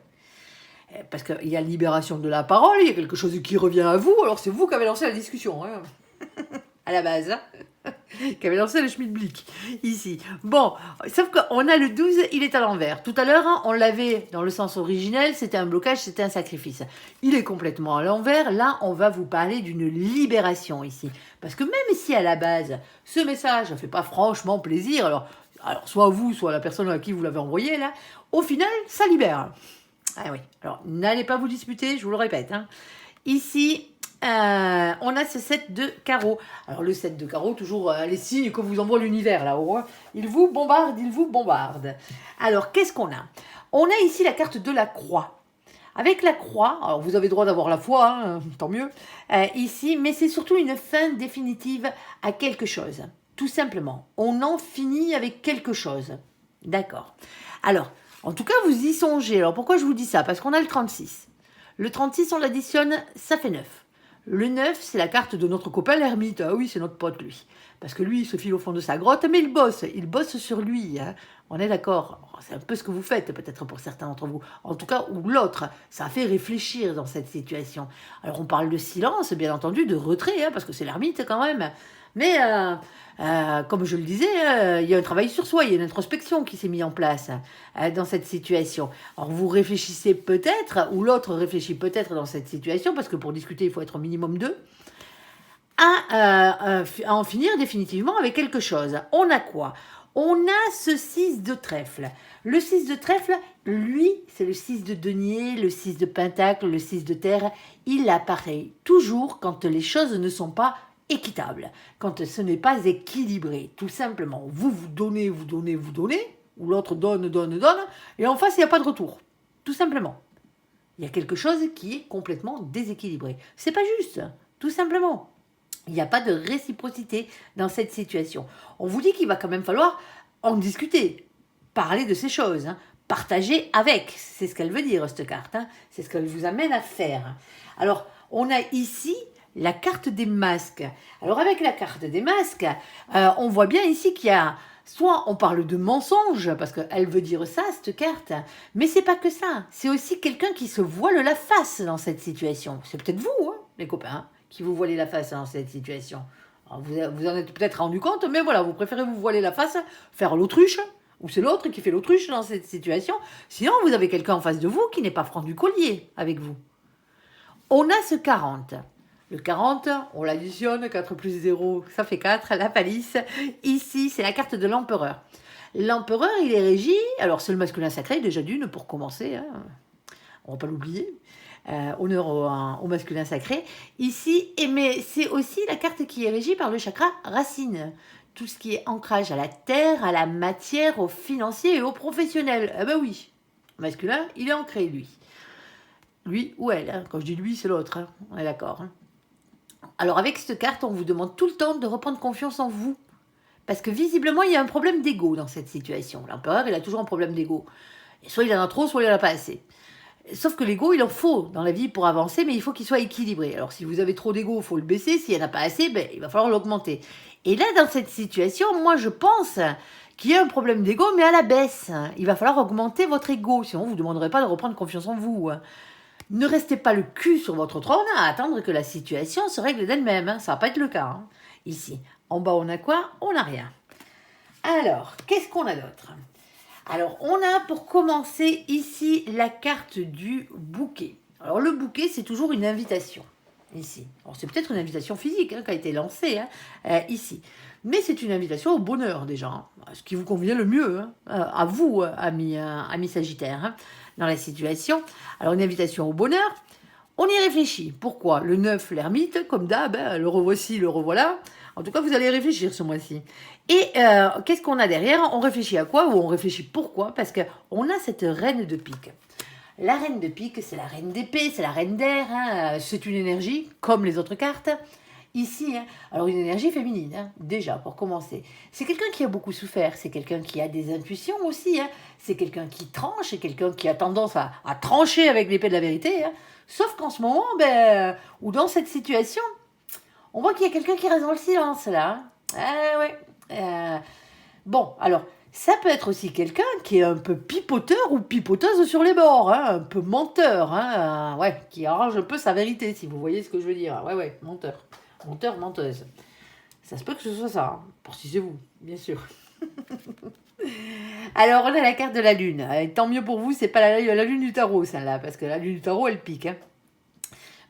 S1: Parce qu'il y a libération de la parole, il y a quelque chose qui revient à vous, alors c'est vous qui avez lancé la discussion, hein, à la base, hein, qui avez lancé le schmilblick, ici. Bon, sauf qu'on a le 12, il est à l'envers. Tout à l'heure, hein, on l'avait dans le sens originel, c'était un blocage, c'était un sacrifice. Il est complètement à l'envers, là, on va vous parler d'une libération ici. Parce que même si à la base, ce message ne fait pas franchement plaisir, alors soit vous, soit la personne à qui vous l'avez envoyé, là, au final, ça libère. Ah oui, alors n'allez pas vous disputer, je vous le répète. Hein. Ici, on a ce 7 de carreau. Alors le 7 de carreau, toujours les signes que vous envoie l'univers là-haut. Hein. Il vous bombarde, il vous bombarde. Alors qu'est-ce qu'on a? On a ici la carte de la croix. Avec la croix, alors vous avez droit d'avoir la foi, hein, tant mieux, ici, mais c'est surtout une fin définitive à quelque chose. Tout simplement, on en finit avec quelque chose. D'accord. Alors, en tout cas, vous y songez. Alors, pourquoi je vous dis ça? Parce qu'on a le 36. Le 36, on l'additionne, ça fait 9. Le 9, c'est la carte de notre copain l'ermite. Ah oui, c'est notre pote, lui. Parce que lui, il se file au fond de sa grotte, mais il bosse sur lui. Hein. On est d'accord. C'est un peu ce que vous faites, peut-être pour certains d'entre vous. En tout cas, ou l'autre. Ça fait réfléchir dans cette situation. Alors, on parle de silence, bien entendu, de retrait, hein, parce que c'est l'ermite quand même. Mais, comme je le disais, il y a un travail sur soi, il y a une introspection qui s'est mise en place dans cette situation. Alors, vous réfléchissez peut-être, ou l'autre réfléchit peut-être dans cette situation, parce que pour discuter, il faut être au minimum deux, à en finir définitivement avec quelque chose. On a quoi? On a ce 6 de trèfle. Le 6 de trèfle, lui, c'est le 6 de denier, le 6 de pentacle, le 6 de terre. Il apparaît toujours quand les choses ne sont pas équitables, quand ce n'est pas équilibré. Tout simplement, vous donnez, ou l'autre donne, et en face, il n'y a pas de retour. Tout simplement. Il y a quelque chose qui est complètement déséquilibré. C'est pas juste, tout simplement. Il n'y a pas de réciprocité dans cette situation. On vous dit qu'il va quand même falloir en discuter, parler de ces choses, hein, partager avec. C'est ce qu'elle veut dire, cette carte. Hein. C'est ce qu'elle vous amène à faire. Alors, on a ici la carte des masques. Alors, avec la carte des masques, on voit bien ici qu'il y a... Soit on parle de mensonge, parce qu'elle veut dire ça, cette carte, mais c'est pas que ça. C'est aussi quelqu'un qui se voile la face dans cette situation. C'est peut-être vous, hein, les copains, qui vous voilez la face dans cette situation. Alors vous en êtes peut-être rendu compte, mais voilà, vous préférez vous voiler la face, faire l'autruche, ou c'est l'autre qui fait l'autruche dans cette situation. Sinon, vous avez quelqu'un en face de vous qui n'est pas franc du collier avec vous. On a ce 40. Le 40, on l'additionne, 4 plus 0, ça fait 4, la palisse. Ici, c'est la carte de l'empereur. L'empereur, il est régi, alors c'est le masculin sacré, déjà d'une, pour commencer, hein. On ne va pas l'oublier. Honneur au masculin sacré. Ici, mais c'est aussi la carte qui est régie par le chakra racine. Tout ce qui est ancrage à la terre, à la matière, au financier et au professionnel. Eh ben oui, masculin, il est ancré, lui. Lui ou elle, hein. Quand je dis lui, c'est l'autre, hein. On est d'accord. Hein. Alors avec cette carte, on vous demande tout le temps de reprendre confiance en vous. Parce que visiblement, il y a un problème d'ego dans cette situation. L'empereur, il a toujours un problème d'ego. Soit il en a trop, soit il en a pas assez. Sauf que l'ego, il en faut dans la vie pour avancer, mais il faut qu'il soit équilibré. Alors, si vous avez trop d'ego, il faut le baisser. S'il n'y en a pas assez, ben, il va falloir l'augmenter. Et là, dans cette situation, moi, je pense qu'il y a un problème d'ego, mais à la baisse. Il va falloir augmenter votre ego, sinon vous ne demanderez pas de reprendre confiance en vous. Ne restez pas le cul sur votre trône à attendre que la situation se règle d'elle-même. Ça ne va pas être le cas. Ici, en bas, on a quoi? On n'a rien. Alors, qu'est-ce qu'on a d'autre? Alors, on a pour commencer ici la carte du bouquet. Alors, le bouquet, c'est toujours une invitation, ici. Alors, c'est peut-être une invitation physique qui a été lancée ici. Mais c'est une invitation au bonheur, déjà. Ce qui vous convient le mieux, à vous, amis Sagittaires, dans la situation. Alors, une invitation au bonheur. On y réfléchit. Pourquoi? Le 9, l'ermite, comme d'hab, le revoici, le revoilà. En tout cas, vous allez réfléchir ce mois-ci. Et qu'est-ce qu'on a derrière? On réfléchit à quoi ou on réfléchit pourquoi? Parce qu'on a cette reine de pique. La reine de pique, c'est la reine d'épée, c'est la reine d'air, hein. C'est une énergie comme les autres cartes. Ici, hein, alors une énergie féminine, hein, déjà pour commencer. C'est quelqu'un qui a beaucoup souffert, c'est quelqu'un qui a des intuitions aussi, hein. C'est quelqu'un qui tranche, c'est quelqu'un qui a tendance à trancher avec l'épée de la vérité. Hein. Sauf qu'en ce moment, ou dans cette situation, on voit qu'il y a quelqu'un qui reste dans le silence là. Hein. Ah ouais. Bon, alors, ça peut être aussi quelqu'un qui est un peu pipoteur ou pipoteuse sur les bords, hein, un peu menteur, hein, ouais, qui arrange un peu sa vérité, si vous voyez ce que je veux dire. Ouais, menteur. Menteur, menteuse. Ça se peut que ce soit ça, hein, pour si c'est vous, bien sûr. Alors, on a la carte de la lune. Et tant mieux pour vous, c'est pas la lune du tarot, celle-là, parce que la lune du tarot, elle pique. Hein.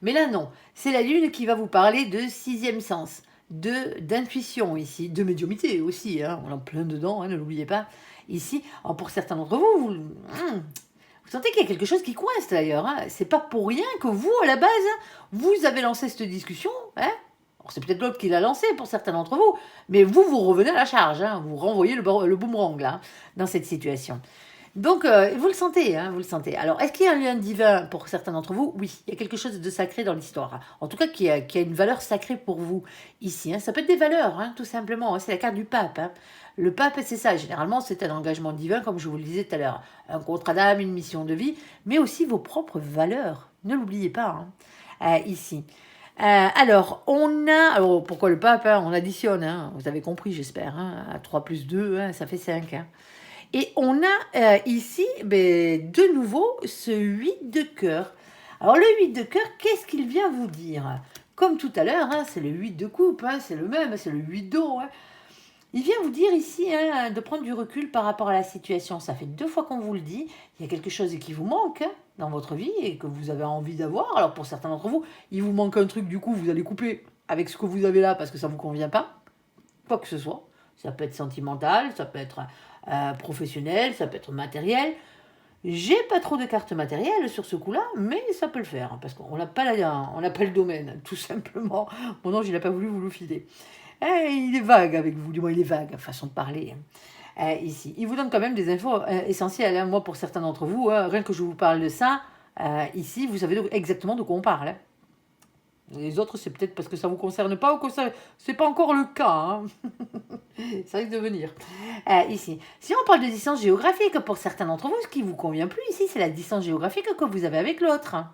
S1: Mais là, non. C'est la lune qui va vous parler de sixième sens, d'intuition ici, de médiumité aussi. Hein. On est en plein dedans, hein, ne l'oubliez pas. Ici, alors pour certains d'entre vous, vous sentez qu'il y a quelque chose qui coince d'ailleurs. Hein. C'est pas pour rien que vous, à la base, vous avez lancé cette discussion. Hein. C'est peut-être l'autre qui l'a lancé pour certains d'entre vous, mais vous revenez à la charge. Hein. Vous renvoyez le boomerang là, dans cette situation. Donc, vous le sentez, hein, vous le sentez. Alors, est-ce qu'il y a un lien divin pour certains d'entre vous? Oui, il y a quelque chose de sacré dans l'histoire. En tout cas, qui a une valeur sacrée pour vous ici. Hein. Ça peut être des valeurs, hein, tout simplement. Hein. C'est la carte du pape. Hein. Le pape, c'est ça. Généralement, c'est un engagement divin, comme je vous le disais tout à l'heure. Un contrat d'âme, une mission de vie, mais aussi vos propres valeurs. Ne l'oubliez pas, hein, ici. Alors, pourquoi le pape? Hein, on additionne, hein, vous avez compris, j'espère. Hein, 3 plus 2, hein, ça fait 5. Hein. Et on a ici, de nouveau, ce 8 de cœur. Alors, le 8 de cœur, qu'est-ce qu'il vient vous dire? Comme tout à l'heure, hein, c'est le 8 de coupe, hein, c'est le même, c'est le 8 d'eau. Hein. Il vient vous dire ici hein, de prendre du recul par rapport à la situation. Ça fait 2 fois qu'on vous le dit. Il y a quelque chose qui vous manque hein, dans votre vie et que vous avez envie d'avoir. Alors, pour certains d'entre vous, il vous manque un truc, du coup, vous allez couper avec ce que vous avez là parce que ça ne vous convient pas. Quoi que ce soit. Ça peut être sentimental, ça peut être professionnel, ça peut être matériel. J'ai pas trop de cartes matérielles sur ce coup-là, mais ça peut le faire, hein, parce qu'on n'a pas, le domaine, tout simplement. Mon ange, il n'a pas voulu vous le filer. Il est vague avec vous, du moins il est vague, façon de parler. Ici. Il vous donne quand même des infos essentielles. Hein. Moi, pour certains d'entre vous, rien que je vous parle de ça, ici, vous savez exactement de quoi on parle. Hein. Les autres, c'est peut-être parce que ça ne vous concerne pas ou que ce n'est pas encore le cas. Hein. Ça risque de venir. Ici. Si on parle de distance géographique, pour certains d'entre vous, ce qui ne vous convient plus ici, c'est la distance géographique que vous avez avec l'autre. Hein.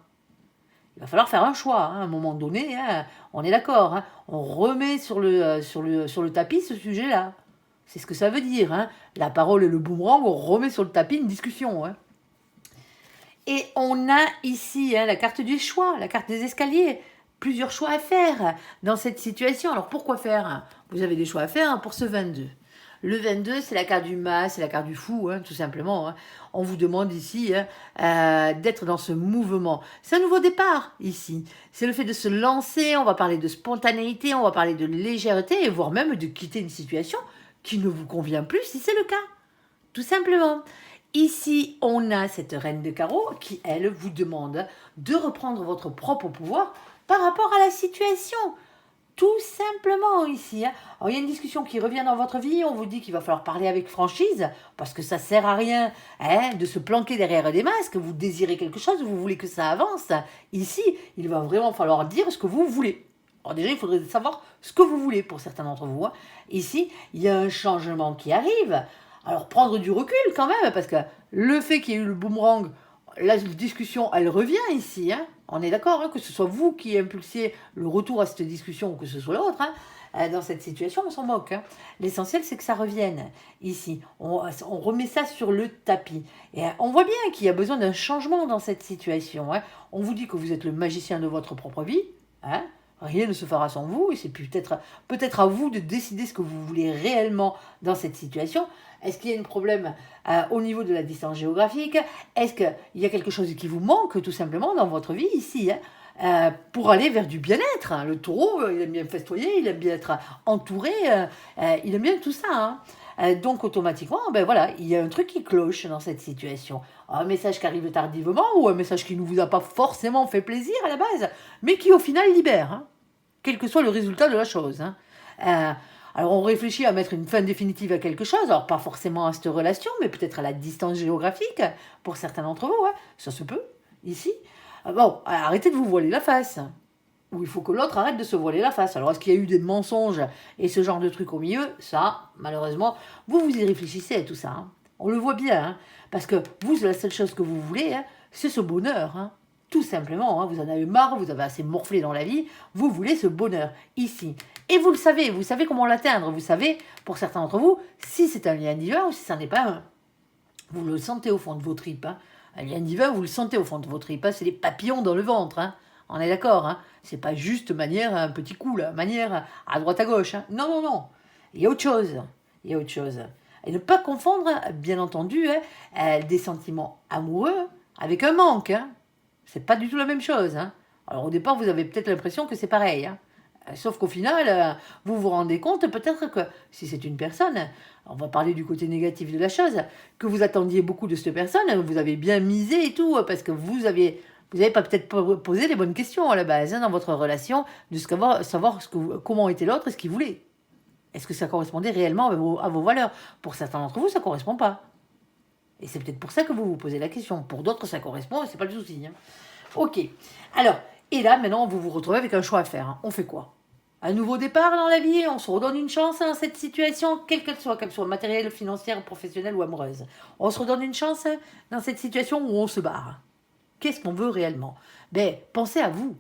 S1: Il va falloir faire un choix. Hein. À un moment donné, hein, on est d'accord. Hein. On remet sur le tapis ce sujet-là. C'est ce que ça veut dire. Hein. La parole et le boomerang, on remet sur le tapis une discussion. Hein. Et on a ici hein, la carte du choix, la carte des escaliers. Plusieurs choix à faire dans cette situation. Alors, pourquoi faire? Vous avez des choix à faire pour ce 22. Le 22, c'est la carte du mas, c'est la carte du fou, hein, tout simplement. Hein. On vous demande ici hein, d'être dans ce mouvement. C'est un nouveau départ, ici. C'est le fait de se lancer, on va parler de spontanéité, on va parler de légèreté, et voire même de quitter une situation qui ne vous convient plus, si c'est le cas. Tout simplement. Ici, on a cette reine de carreau qui, elle, vous demande de reprendre votre propre pouvoir par rapport à la situation. Tout simplement ici. Hein. Alors, il y a une discussion qui revient dans votre vie, on vous dit qu'il va falloir parler avec franchise, parce que ça ne sert à rien hein, de se planquer derrière des masques, vous désirez quelque chose, vous voulez que ça avance. Ici, il va vraiment falloir dire ce que vous voulez. Alors déjà, il faudrait savoir ce que vous voulez pour certains d'entre vous. Hein. Ici, il y a un changement qui arrive. Alors, prendre du recul quand même, parce que le fait qu'il y ait eu le boomerang, la discussion, elle revient ici. Hein. On est d'accord, hein, que ce soit vous qui impulsiez le retour à cette discussion ou que ce soit l'autre. Hein, dans cette situation, on s'en moque. Hein. L'essentiel, c'est que ça revienne ici. On remet ça sur le tapis. Et on voit bien qu'il y a besoin d'un changement dans cette situation. Hein. On vous dit que vous êtes le magicien de votre propre vie. Hein. Rien ne se fera sans vous. Et c'est peut-être à vous de décider ce que vous voulez réellement dans cette situation. Est-ce qu'il y a un problème au niveau de la distance géographique? Est-ce qu'il y a quelque chose qui vous manque tout simplement dans votre vie ici hein, pour aller vers du bien-être hein. Le taureau, il aime bien festoyer, il aime bien être entouré, il aime bien tout ça. Hein. Donc automatiquement, voilà, il y a un truc qui cloche dans cette situation. Un message qui arrive tardivement ou un message qui ne vous a pas forcément fait plaisir à la base, mais qui au final libère, hein, quel que soit le résultat de la chose. Hein. Alors on réfléchit à mettre une fin définitive à quelque chose, alors pas forcément à cette relation, mais peut-être à la distance géographique, pour certains d'entre vous, hein. Ça se peut, ici. Bon, arrêtez de vous voiler la face. Ou il faut que l'autre arrête de se voiler la face. Alors est-ce qu'il y a eu des mensonges et ce genre de trucs au milieu? Ça, malheureusement, vous y réfléchissez à tout ça, hein. On le voit bien, hein. Parce que vous, la seule chose que vous voulez, hein, c'est ce bonheur, hein. Tout simplement, hein. Vous en avez marre, vous avez assez morflé dans la vie, vous voulez ce bonheur, ici. Et vous savez comment l'atteindre, vous savez, pour certains d'entre vous, si c'est un lien divin ou si ça n'est pas un. Vous le sentez au fond de vos tripes, hein. Un lien divin, vous le sentez au fond de vos tripes, hein. C'est les papillons dans le ventre, hein. On est d'accord, hein. C'est pas juste manière un petit coup, là, manière à droite à gauche, hein. Non, non, non. Il y a autre chose. Il y a autre chose. Et ne pas confondre, bien entendu, hein, des sentiments amoureux avec un manque, hein. C'est pas du tout la même chose, hein. Alors au départ, vous avez peut-être l'impression que c'est pareil, hein. Sauf qu'au final, vous vous rendez compte peut-être que si c'est une personne, on va parler du côté négatif de la chose, que vous attendiez beaucoup de cette personne, vous avez bien misé et tout, parce que vous avez pas peut-être posé les bonnes questions à la base, hein, dans votre relation, de savoir comment était l'autre et ce qu'il voulait. Est-ce que ça correspondait réellement à vos valeurs? Pour certains d'entre vous, ça ne correspond pas. Et c'est peut-être pour ça que vous vous posez la question. Pour d'autres, ça correspond et c'est pas le souci, hein. Ok. Alors, et là, maintenant, vous vous retrouvez avec un choix à faire, hein. On fait quoi? Un nouveau départ dans la vie? On se redonne une chance dans cette situation, quelle qu'elle soit matérielle, financière, professionnelle ou amoureuse. On se redonne une chance dans cette situation où on se barre. Qu'est-ce qu'on veut réellement? Ben, pensez à vous.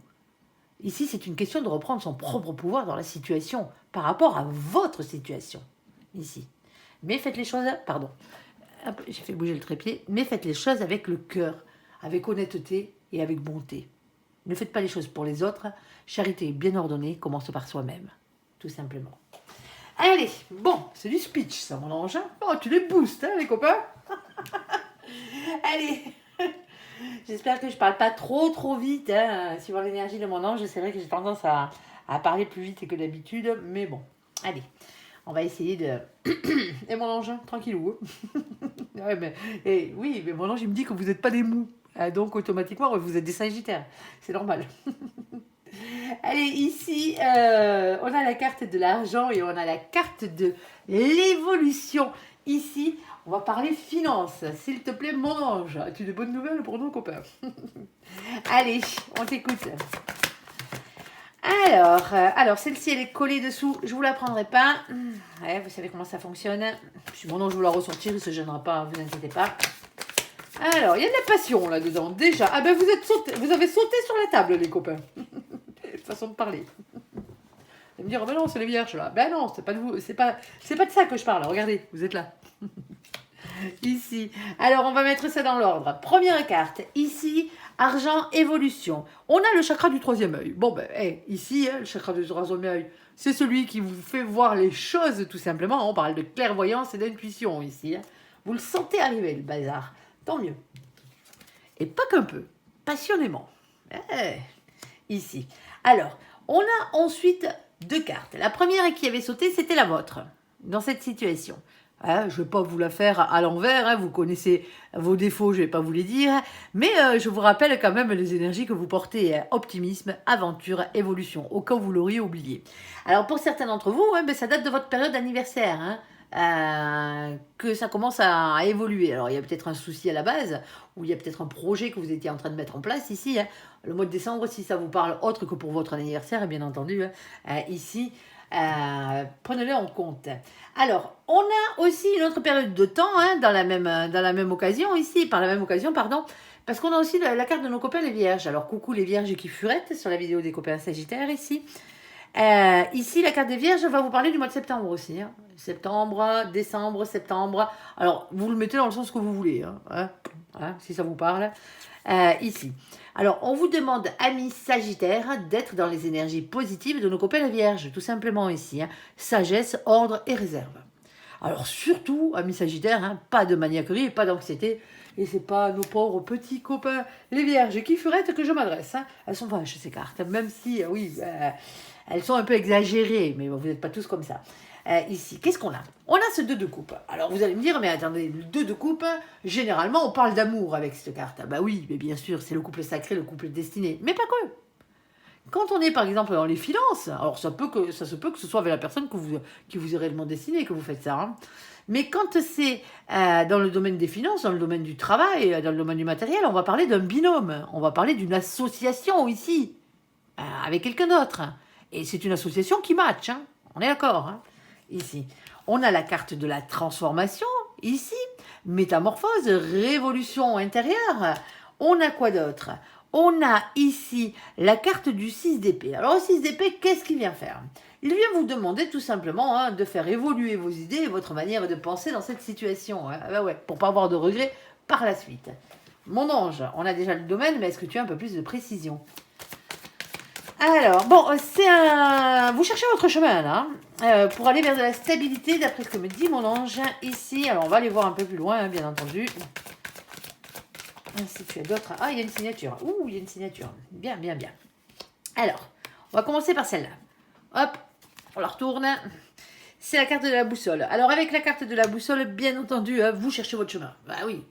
S1: Ici, c'est une question de reprendre son propre pouvoir dans la situation, par rapport à votre situation, ici. Mais faites les choses, pardon, j'ai fait bouger le trépied, mais faites les choses avec le cœur, avec honnêteté et avec bonté. Ne faites pas les choses pour les autres. Charité bien ordonnée commence par soi-même, tout simplement. Allez, bon, c'est du speech, ça, mon ange. Oh, tu les boostes, hein, les copains. Allez. J'espère que je parle pas trop vite, hein. Suivant l'énergie de mon ange, c'est vrai que j'ai tendance à parler plus vite que d'habitude, mais bon, allez, on va essayer de... Et mon ange, tranquillou. Ouais, oui, mais mon ange, il me dit que vous n'êtes pas des mous, donc automatiquement, vous êtes des sagittaires, c'est normal. Allez, ici, on a la carte de l'argent et on a la carte de l'évolution. Ici, on va parler finances. S'il te plaît, mon ange, as-tu de bonnes nouvelles pour nos copains? Allez, on t'écoute. Alors celle-ci, elle est collée dessous. Je ne vous la prendrai pas. Ouais, vous savez comment ça fonctionne. Si mon ange vous la ressortir, il ne se gênera pas, vous inquiétez pas. Alors, il y a de la passion là-dedans, déjà. Ah ben, vous avez sauté sur la table, les copains. Façon de parler. Vous allez me dire, oh ben non, c'est les vierges là. Ben non, c'est pas de vous, c'est pas de ça que je parle. Regardez, vous êtes là. Ici. Alors, on va mettre ça dans l'ordre. Première carte. Ici, argent, évolution. On a le chakra du troisième œil. Bon, ben, ici, le chakra du troisième œil, c'est celui qui vous fait voir les choses, tout simplement. On parle de clairvoyance et d'intuition, ici. Vous le sentez arriver, le bazar. Tant mieux. Et pas qu'un peu. Passionnément. Ici. Alors, on a ensuite deux cartes. La première qui avait sauté, c'était la vôtre, dans cette situation. Je ne vais pas vous la faire à l'envers, vous connaissez vos défauts, je ne vais pas vous les dire, mais je vous rappelle quand même les énergies que vous portez, optimisme, aventure, évolution, au cas où vous l'auriez oublié. Alors pour certains d'entre vous, ça date de votre période d'anniversaire, que ça commence à évoluer. Alors il y a peut-être un souci à la base, ou il y a peut-être un projet que vous étiez en train de mettre en place ici. Le mois de décembre, si ça vous parle autre que pour votre anniversaire, bien entendu, ici, prenez-le en compte. Alors, on a aussi une autre période de temps, dans la même occasion, ici, par la même occasion, pardon, parce qu'on a aussi la carte de nos copains les vierges. Alors, coucou les vierges qui furettent sur la vidéo des copains sagittaires, ici. Ici, la carte des vierges va vous parler du mois de septembre aussi. Septembre, décembre, septembre. Alors, vous le mettez dans le sens que vous voulez, si ça vous parle. Ici. Alors, on vous demande, amis sagittaires, d'être dans les énergies positives de nos copains les vierges, tout simplement ici. Sagesse, ordre et réserve. Alors, surtout, amis sagittaires, pas de maniaquerie et pas d'anxiété. Et c'est pas à nos pauvres petits copains les vierges qui furettent que je m'adresse. Elles sont vaches, ces cartes, même si, elles sont un peu exagérées, mais vous n'êtes pas tous comme ça. Ici, qu'est-ce qu'on a? On a ce 2 de coupe. Alors vous allez me dire, mais attendez, le 2 de coupe, généralement on parle d'amour avec cette carte. Bah oui, mais bien sûr, c'est le couple sacré, le couple destiné. Mais pas que. Quand on est par exemple dans les finances, alors ça se peut que ce soit avec la personne qui vous est réellement destinée que vous faites ça, hein. Mais quand c'est dans le domaine des finances, dans le domaine du travail, dans le domaine du matériel, on va parler d'un binôme, on va parler d'une association ici, avec quelqu'un d'autre. Et c'est une association qui match, hein. On est d'accord, hein, ici. On a la carte de la transformation, ici, métamorphose, révolution intérieure. On a quoi d'autre? On a ici la carte du 6 d'épée. Alors, le 6 d'épée, qu'est-ce qu'il vient faire? Il vient vous demander tout simplement de faire évoluer vos idées et votre manière de penser dans cette situation. Hein. Ben ouais, pour ne pas avoir de regrets par la suite. Mon ange, on a déjà le domaine, mais est-ce que tu as un peu plus de précision? Alors, bon, vous cherchez votre chemin, là, pour aller vers de la stabilité, d'après ce que me dit mon ange, ici. Alors, on va aller voir un peu plus loin, hein, bien entendu. Si tu as d'autres... Ah, il y a une signature. Ouh, il y a une signature. Bien, bien, bien. Alors, on va commencer par celle-là. Hop, on la retourne. C'est la carte de la boussole. Alors, avec la carte de la boussole, bien entendu, vous cherchez votre chemin. Bah oui,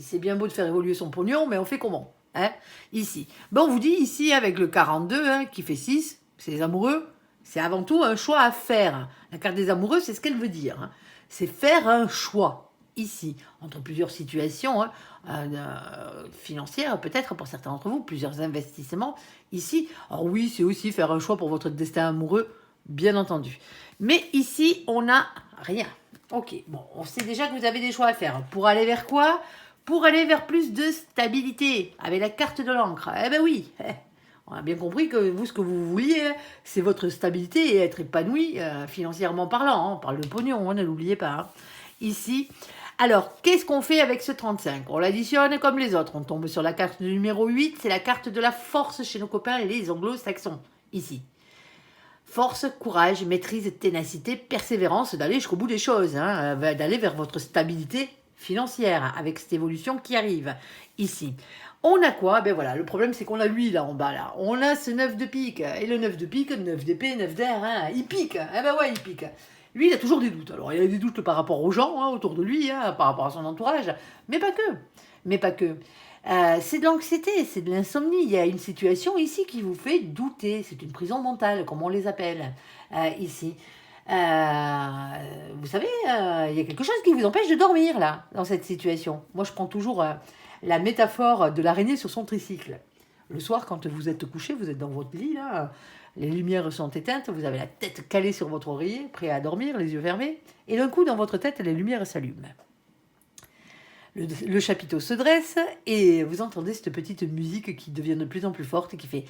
S1: c'est bien beau de faire évoluer son pognon, mais on fait comment? Hein, ici. Bon, on vous dit ici, avec le 42, hein, qui fait 6, c'est les amoureux, c'est avant tout un choix à faire. La carte des amoureux, c'est ce qu'elle veut dire. Hein. C'est faire un choix, ici, entre plusieurs situations, hein, financières, peut-être pour certains d'entre vous, plusieurs investissements, ici. Alors oui, c'est aussi faire un choix pour votre destin amoureux, bien entendu. Mais ici, on n'a rien. Ok, bon, on sait déjà que vous avez des choix à faire. Pour aller vers quoi? Pour aller vers plus de stabilité, avec la carte de l'encre. Eh ben oui, on a bien compris que vous, ce que vous vouliez, c'est votre stabilité et être épanoui financièrement parlant. Hein. On parle de pognon, hein, ne l'oubliez pas. Hein. Ici, alors, qu'est-ce qu'on fait avec ce 35? On l'additionne comme les autres. On tombe sur la carte numéro 8, c'est la carte de la force chez nos copains, les anglo-saxons. Ici. Force, courage, maîtrise, ténacité, persévérance, d'aller jusqu'au bout des choses, hein, d'aller vers votre stabilité financière avec cette évolution qui arrive ici. On a quoi? Ben voilà, le problème c'est qu'on a lui là en bas là. On a ce 9 de pique. Et le 9 de pique, 9 d'épée, 9 d'air, hein, il pique. Eh ben ouais, il pique. Lui, il a toujours des doutes. Alors, il a des doutes par rapport aux gens hein, autour de lui, hein, par rapport à son entourage, mais pas que. Mais pas que. C'est de l'anxiété, c'est de l'insomnie. Il y a une situation ici qui vous fait douter. C'est une prison mentale, comme on les appelle ici. Vous savez, il y a quelque chose qui vous empêche de dormir, là, dans cette situation. Moi, je prends toujours la métaphore de l'araignée sur son tricycle. Le soir, quand vous êtes couché, vous êtes dans votre lit, là, les lumières sont éteintes, vous avez la tête calée sur votre oreiller, prêt à dormir, les yeux fermés, et d'un coup, dans votre tête, les lumières s'allument. Le chapiteau se dresse et vous entendez cette petite musique qui devient de plus en plus forte et qui fait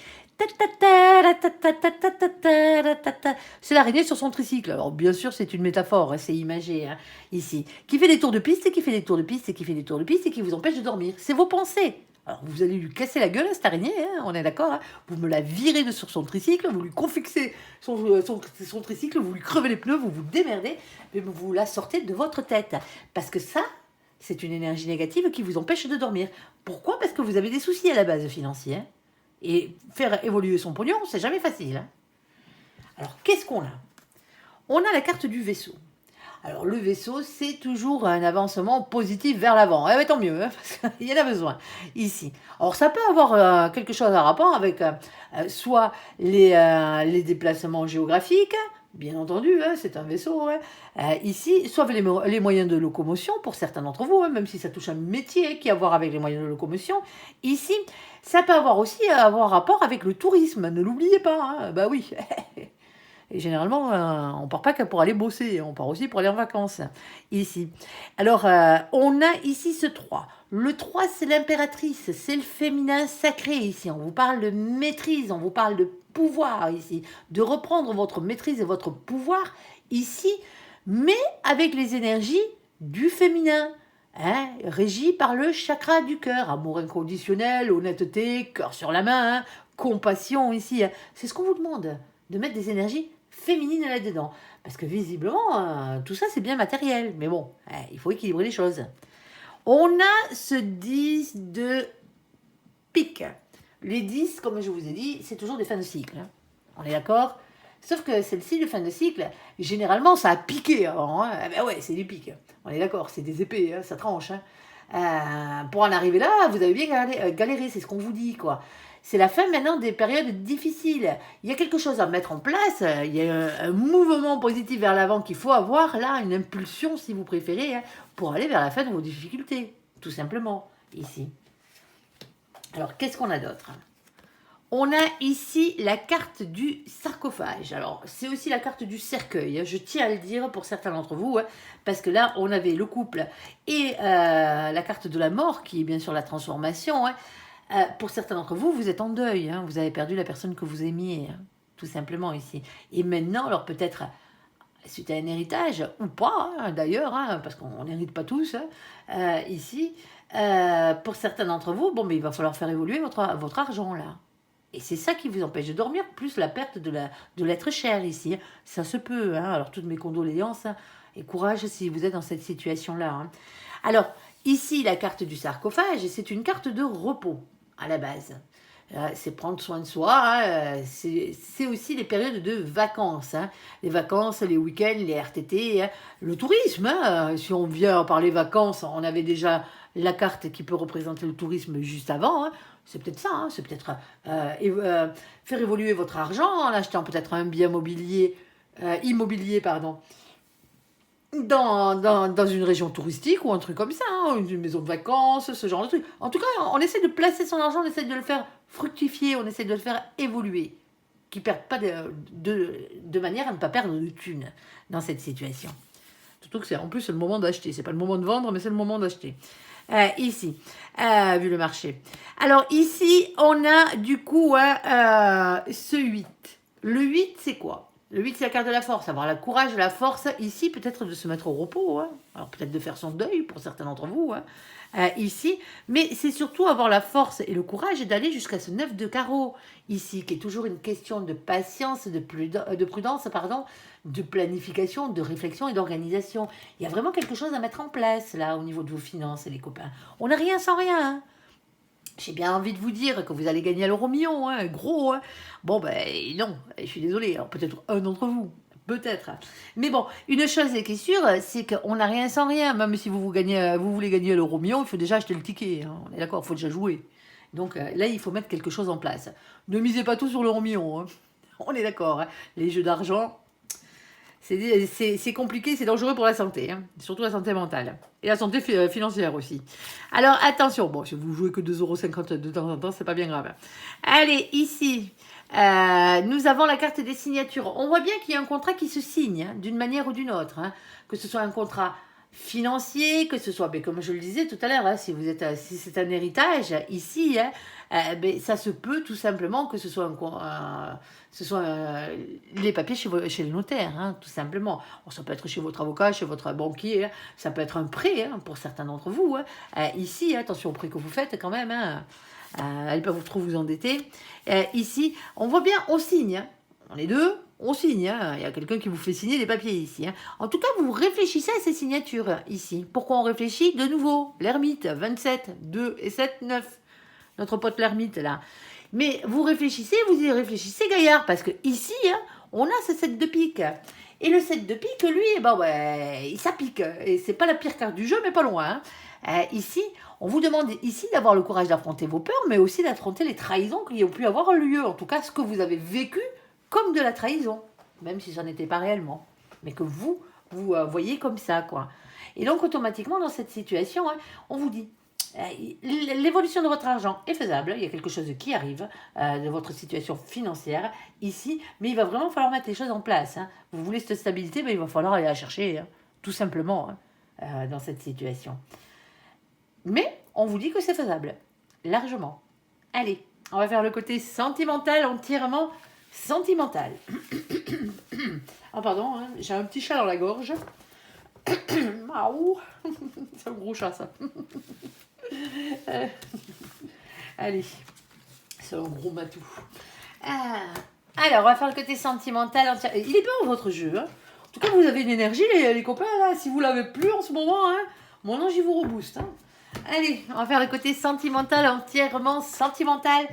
S1: c'est l'araignée sur son tricycle. Alors bien sûr c'est une métaphore, c'est imagé hein, ici, qui fait des tours de piste, qui fait des tours de piste, qui fait des tours de piste et qui vous empêche de dormir. C'est vos pensées. Alors vous allez lui casser la gueule à cette araignée, hein, on est d'accord. Hein. Vous me la virez de sur son tricycle, vous lui confixez son tricycle, vous lui crevez les pneus, vous vous démerdez, mais vous la sortez de votre tête. Parce que ça, c'est une énergie négative qui vous empêche de dormir. Pourquoi? Parce que vous avez des soucis à la base financiers. Hein. Et faire évoluer son pognon, c'est jamais facile. Hein. Alors, qu'est-ce qu'on a? On a la carte du vaisseau. Alors, le vaisseau, c'est toujours un avancement positif vers l'avant. Eh bien, tant mieux, hein, parce qu'il y en a besoin ici. Alors, ça peut avoir quelque chose à rapport avec soit les déplacements géographiques, bien entendu, hein, c'est un vaisseau. Hein. Ici, soit les moyens de locomotion, pour certains d'entre vous, hein, même si ça touche un métier qui a à voir avec les moyens de locomotion. Ici, ça peut avoir aussi avoir rapport avec le tourisme, ne l'oubliez pas. Hein. Bah oui. Et généralement, on ne part pas que pour aller bosser, on part aussi pour aller en vacances, ici. Alors, on a ici ce 3. Le 3, c'est l'impératrice, c'est le féminin sacré ici. On vous parle de maîtrise, on vous parle de pouvoir ici, de reprendre votre maîtrise et votre pouvoir ici, mais avec les énergies du féminin, hein, régi par le chakra du cœur. Amour inconditionnel, honnêteté, cœur sur la main, hein, compassion ici. Hein. C'est ce qu'on vous demande, de mettre des énergies féminines là-dedans. Parce que visiblement, tout ça c'est bien matériel, mais bon, il faut équilibrer les choses. On a ce 10 de pique. Les 10, comme je vous ai dit, c'est toujours des fins de cycle. Hein. On est d'accord? Sauf que celle-ci, de fin de cycle, généralement, ça a piqué avant. Hein. Ben ouais, c'est des piques. On est d'accord, c'est des épées, hein, ça tranche. Hein. pour en arriver là, vous avez bien galéré, c'est ce qu'on vous dit, quoi. C'est la fin maintenant des périodes difficiles. Il y a quelque chose à mettre en place, il y a un mouvement positif vers l'avant qu'il faut avoir, là, une impulsion, si vous préférez, hein, pour aller vers la fin de vos difficultés, tout simplement, ici. Alors, qu'est-ce qu'on a d'autre? On a ici la carte du sarcophage. Alors, c'est aussi la carte du cercueil. Je tiens à le dire pour certains d'entre vous, parce que là, on avait le couple et la carte de la mort, qui est bien sûr la transformation. Pour certains d'entre vous, vous êtes en deuil. Vous avez perdu la personne que vous aimiez, tout simplement ici. Et maintenant, alors peut-être suite à un héritage, ou pas d'ailleurs, parce qu'on n'hérite pas tous ici, pour certains d'entre vous, bon, mais il va falloir faire évoluer votre argent là. Et c'est ça qui vous empêche de dormir, plus la perte de l'être cher ici. Ça se peut, alors toutes mes condoléances et courage si vous êtes dans cette situation-là. Alors, ici, la carte du sarcophage, c'est une carte de repos, à la base. C'est prendre soin de soi, c'est aussi les périodes de vacances. Les vacances, les week-ends, les RTT, le tourisme. Si on vient par les vacances, on avait déjà la carte qui peut représenter le tourisme juste avant. C'est peut-être ça, c'est peut-être faire évoluer votre argent en achetant peut-être un bien immobilier, dans une région touristique ou un truc comme ça, une maison de vacances, ce genre de truc. En tout cas, on essaie de placer son argent, on essaie de le faire fructifier, on essaie de le faire évoluer, qui ne perde pas de manière à ne pas perdre de thunes dans cette situation. Surtout que c'est en plus le moment d'acheter, c'est pas le moment de vendre, mais c'est le moment d'acheter. Ici, vu le marché. Alors ici, on a du coup ce 8. Le 8, c'est quoi? Le 8, c'est la carte de la force. Avoir le courage, la force, ici, peut-être de se mettre au repos. Alors peut-être de faire son deuil pour certains d'entre vous, ici. Mais c'est surtout avoir la force et le courage d'aller jusqu'à ce 9 de carreau, ici, qui est toujours une question de patience, de prudence, de planification, de réflexion et d'organisation. Il y a vraiment quelque chose à mettre en place, là, au niveau de vos finances, les copains. On n'a rien sans rien, J'ai bien envie de vous dire que vous allez gagner à l'euro-million, gros. Bon, ben non, je suis désolée. Alors peut-être un d'entre vous, peut-être. Mais bon, une chose qui est sûre, c'est qu'on n'a rien sans rien. Même si vous voulez gagner à l'euro-million, il faut déjà acheter le ticket. On est d'accord, il faut déjà jouer. Donc là, il faut mettre quelque chose en place. Ne misez pas tout sur l'euro-million. On est d'accord. Les jeux d'argent, c'est compliqué, c'est dangereux pour la santé, surtout la santé mentale. Et la santé financière aussi. Alors attention, bon, si vous jouez que 2,50 € de temps en temps, c'est pas bien grave. Allez, ici, nous avons la carte des signatures. On voit bien qu'il y a un contrat qui se signe d'une manière ou d'une autre. Que ce soit un contrat financier, que ce soit, comme je le disais tout à l'heure, si c'est un héritage, ici, ça se peut tout simplement que ce soit les papiers chez le notaire, tout simplement. Ça peut être chez votre avocat, chez votre banquier, ça peut être un prêt pour certains d'entre vous. Ici, attention au prêt que vous faites quand même, elles peuvent trop vous endetter. Ici, on voit bien, on signe, on est deux, on signe, il y a quelqu'un qui vous fait signer des papiers ici. En tout cas, vous réfléchissez à ces signatures ici. Pourquoi on réfléchit? De nouveau, l'ermite, 27, 2 et 7, 9. Notre pote l'ermite là. Mais vous y réfléchissez gaillard, parce que ici, on a ce 7 de pique. Et le 7 de pique, lui, ça pique. Et c'est pas la pire carte du jeu, mais pas loin. Ici, on vous demande ici d'avoir le courage d'affronter vos peurs, mais aussi d'affronter les trahisons qui ont pu avoir lieu. En tout cas, ce que vous avez vécu comme de la trahison, même si ça n'était pas réellement. Mais que vous voyez comme ça, quoi. Et donc, automatiquement, dans cette situation, on vous dit, l'évolution de votre argent est faisable, il y a quelque chose qui arrive de votre situation financière ici, mais il va vraiment falloir mettre les choses en place. Vous voulez cette stabilité, mais il va falloir aller la chercher, tout simplement, dans cette situation. Mais on vous dit que c'est faisable, largement. Allez, on va faire le côté sentimental, entièrement sentimental. Oh pardon, j'ai un petit chat dans la gorge. Maou. C'est un gros chat, ça. Allez, c'est un gros matou. Alors, on va faire le côté sentimental. Il est bien votre jeu. En tout cas, vous avez une énergie, les copains. Là. Si vous l'avez plus en ce moment, mon ange, il vous rebooste. Allez, on va faire le côté sentimental, entièrement sentimental.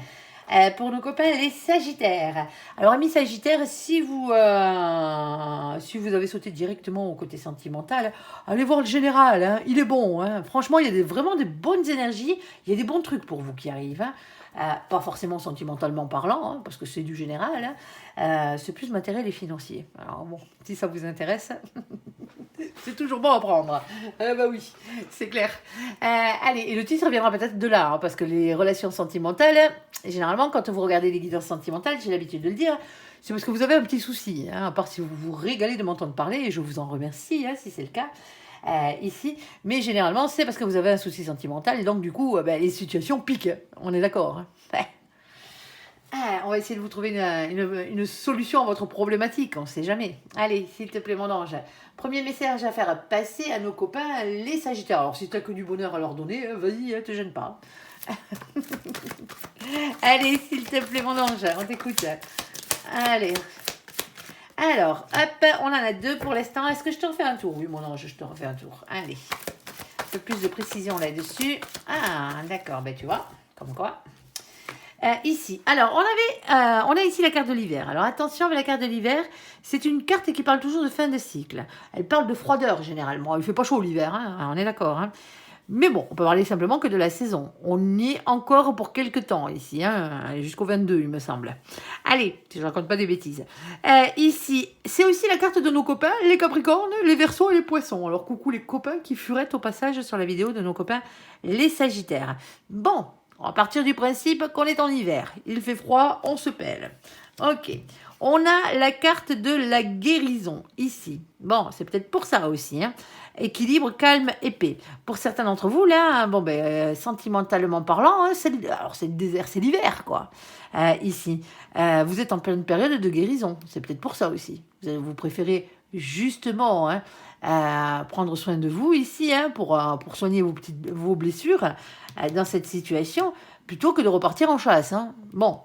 S1: pour nos copains les Sagittaires. Alors, amis Sagittaires, si vous avez sauté directement au côté sentimental, allez voir le général, hein, il est bon. Hein. Franchement, il y a vraiment des bonnes énergies, il y a des bons trucs pour vous qui arrivent. Hein. Pas forcément sentimentalement parlant, hein, parce que c'est du général. Hein. C'est plus matériel et financier. Alors bon, si ça vous intéresse, c'est toujours bon à prendre. Bah oui, c'est clair. Allez, et le titre viendra peut-être de là, hein, parce que les relations sentimentales, généralement, quand vous regardez les guidances sentimentales, j'ai l'habitude de le dire, c'est parce que vous avez un petit souci. Hein, à part si vous vous régalez de m'entendre parler, et je vous en remercie, hein, si c'est le cas. Ici, mais généralement c'est parce que vous avez un souci sentimental et donc du coup les situations piquent, on est d'accord, hein. Ouais. On va essayer de vous trouver une solution à votre problématique, on ne sait jamais. Allez, s'il te plaît mon ange, premier message à faire passer à nos copains les Sagittaires. Alors si tu n'as que du bonheur à leur donner, vas-y, te gêne pas. Allez, s'il te plaît mon ange, on t'écoute. Allez. Alors, hop, on en a 2 pour l'instant. Est-ce que je te refais un tour? Oui, mon ange, je te refais un tour. Allez, un peu plus de précision là-dessus. Ah, d'accord, tu vois, comme quoi. Ici, alors, on a ici la carte de l'hiver. Alors, attention, avec la carte de l'hiver, c'est une carte qui parle toujours de fin de cycle. Elle parle de froideur, généralement. Il ne fait pas chaud l'hiver, hein, on est d'accord, hein. Mais bon, on peut parler simplement que de la saison. On y est encore pour quelques temps ici, hein, jusqu'au 22, il me semble. Allez, si je ne raconte pas des bêtises. Ici, c'est aussi la carte de nos copains, les Capricornes, les Verseaux et les Poissons. Alors, coucou les copains qui furettent au passage sur la vidéo de nos copains, les Sagittaires. Bon, on va partir du principe qu'on est en hiver. Il fait froid, on se pèle. Ok. On a la carte de la guérison, ici. Bon, c'est peut-être pour ça aussi, hein. Équilibre, calme, épais. Pour certains d'entre vous, là, sentimentalement parlant, hein, c'est le désert, c'est l'hiver, quoi. Ici, vous êtes en pleine période de guérison. C'est peut-être pour ça aussi. Vous préférez justement prendre soin de vous ici, hein, pour soigner vos blessures dans cette situation, plutôt que de repartir en chasse. Hein. Bon.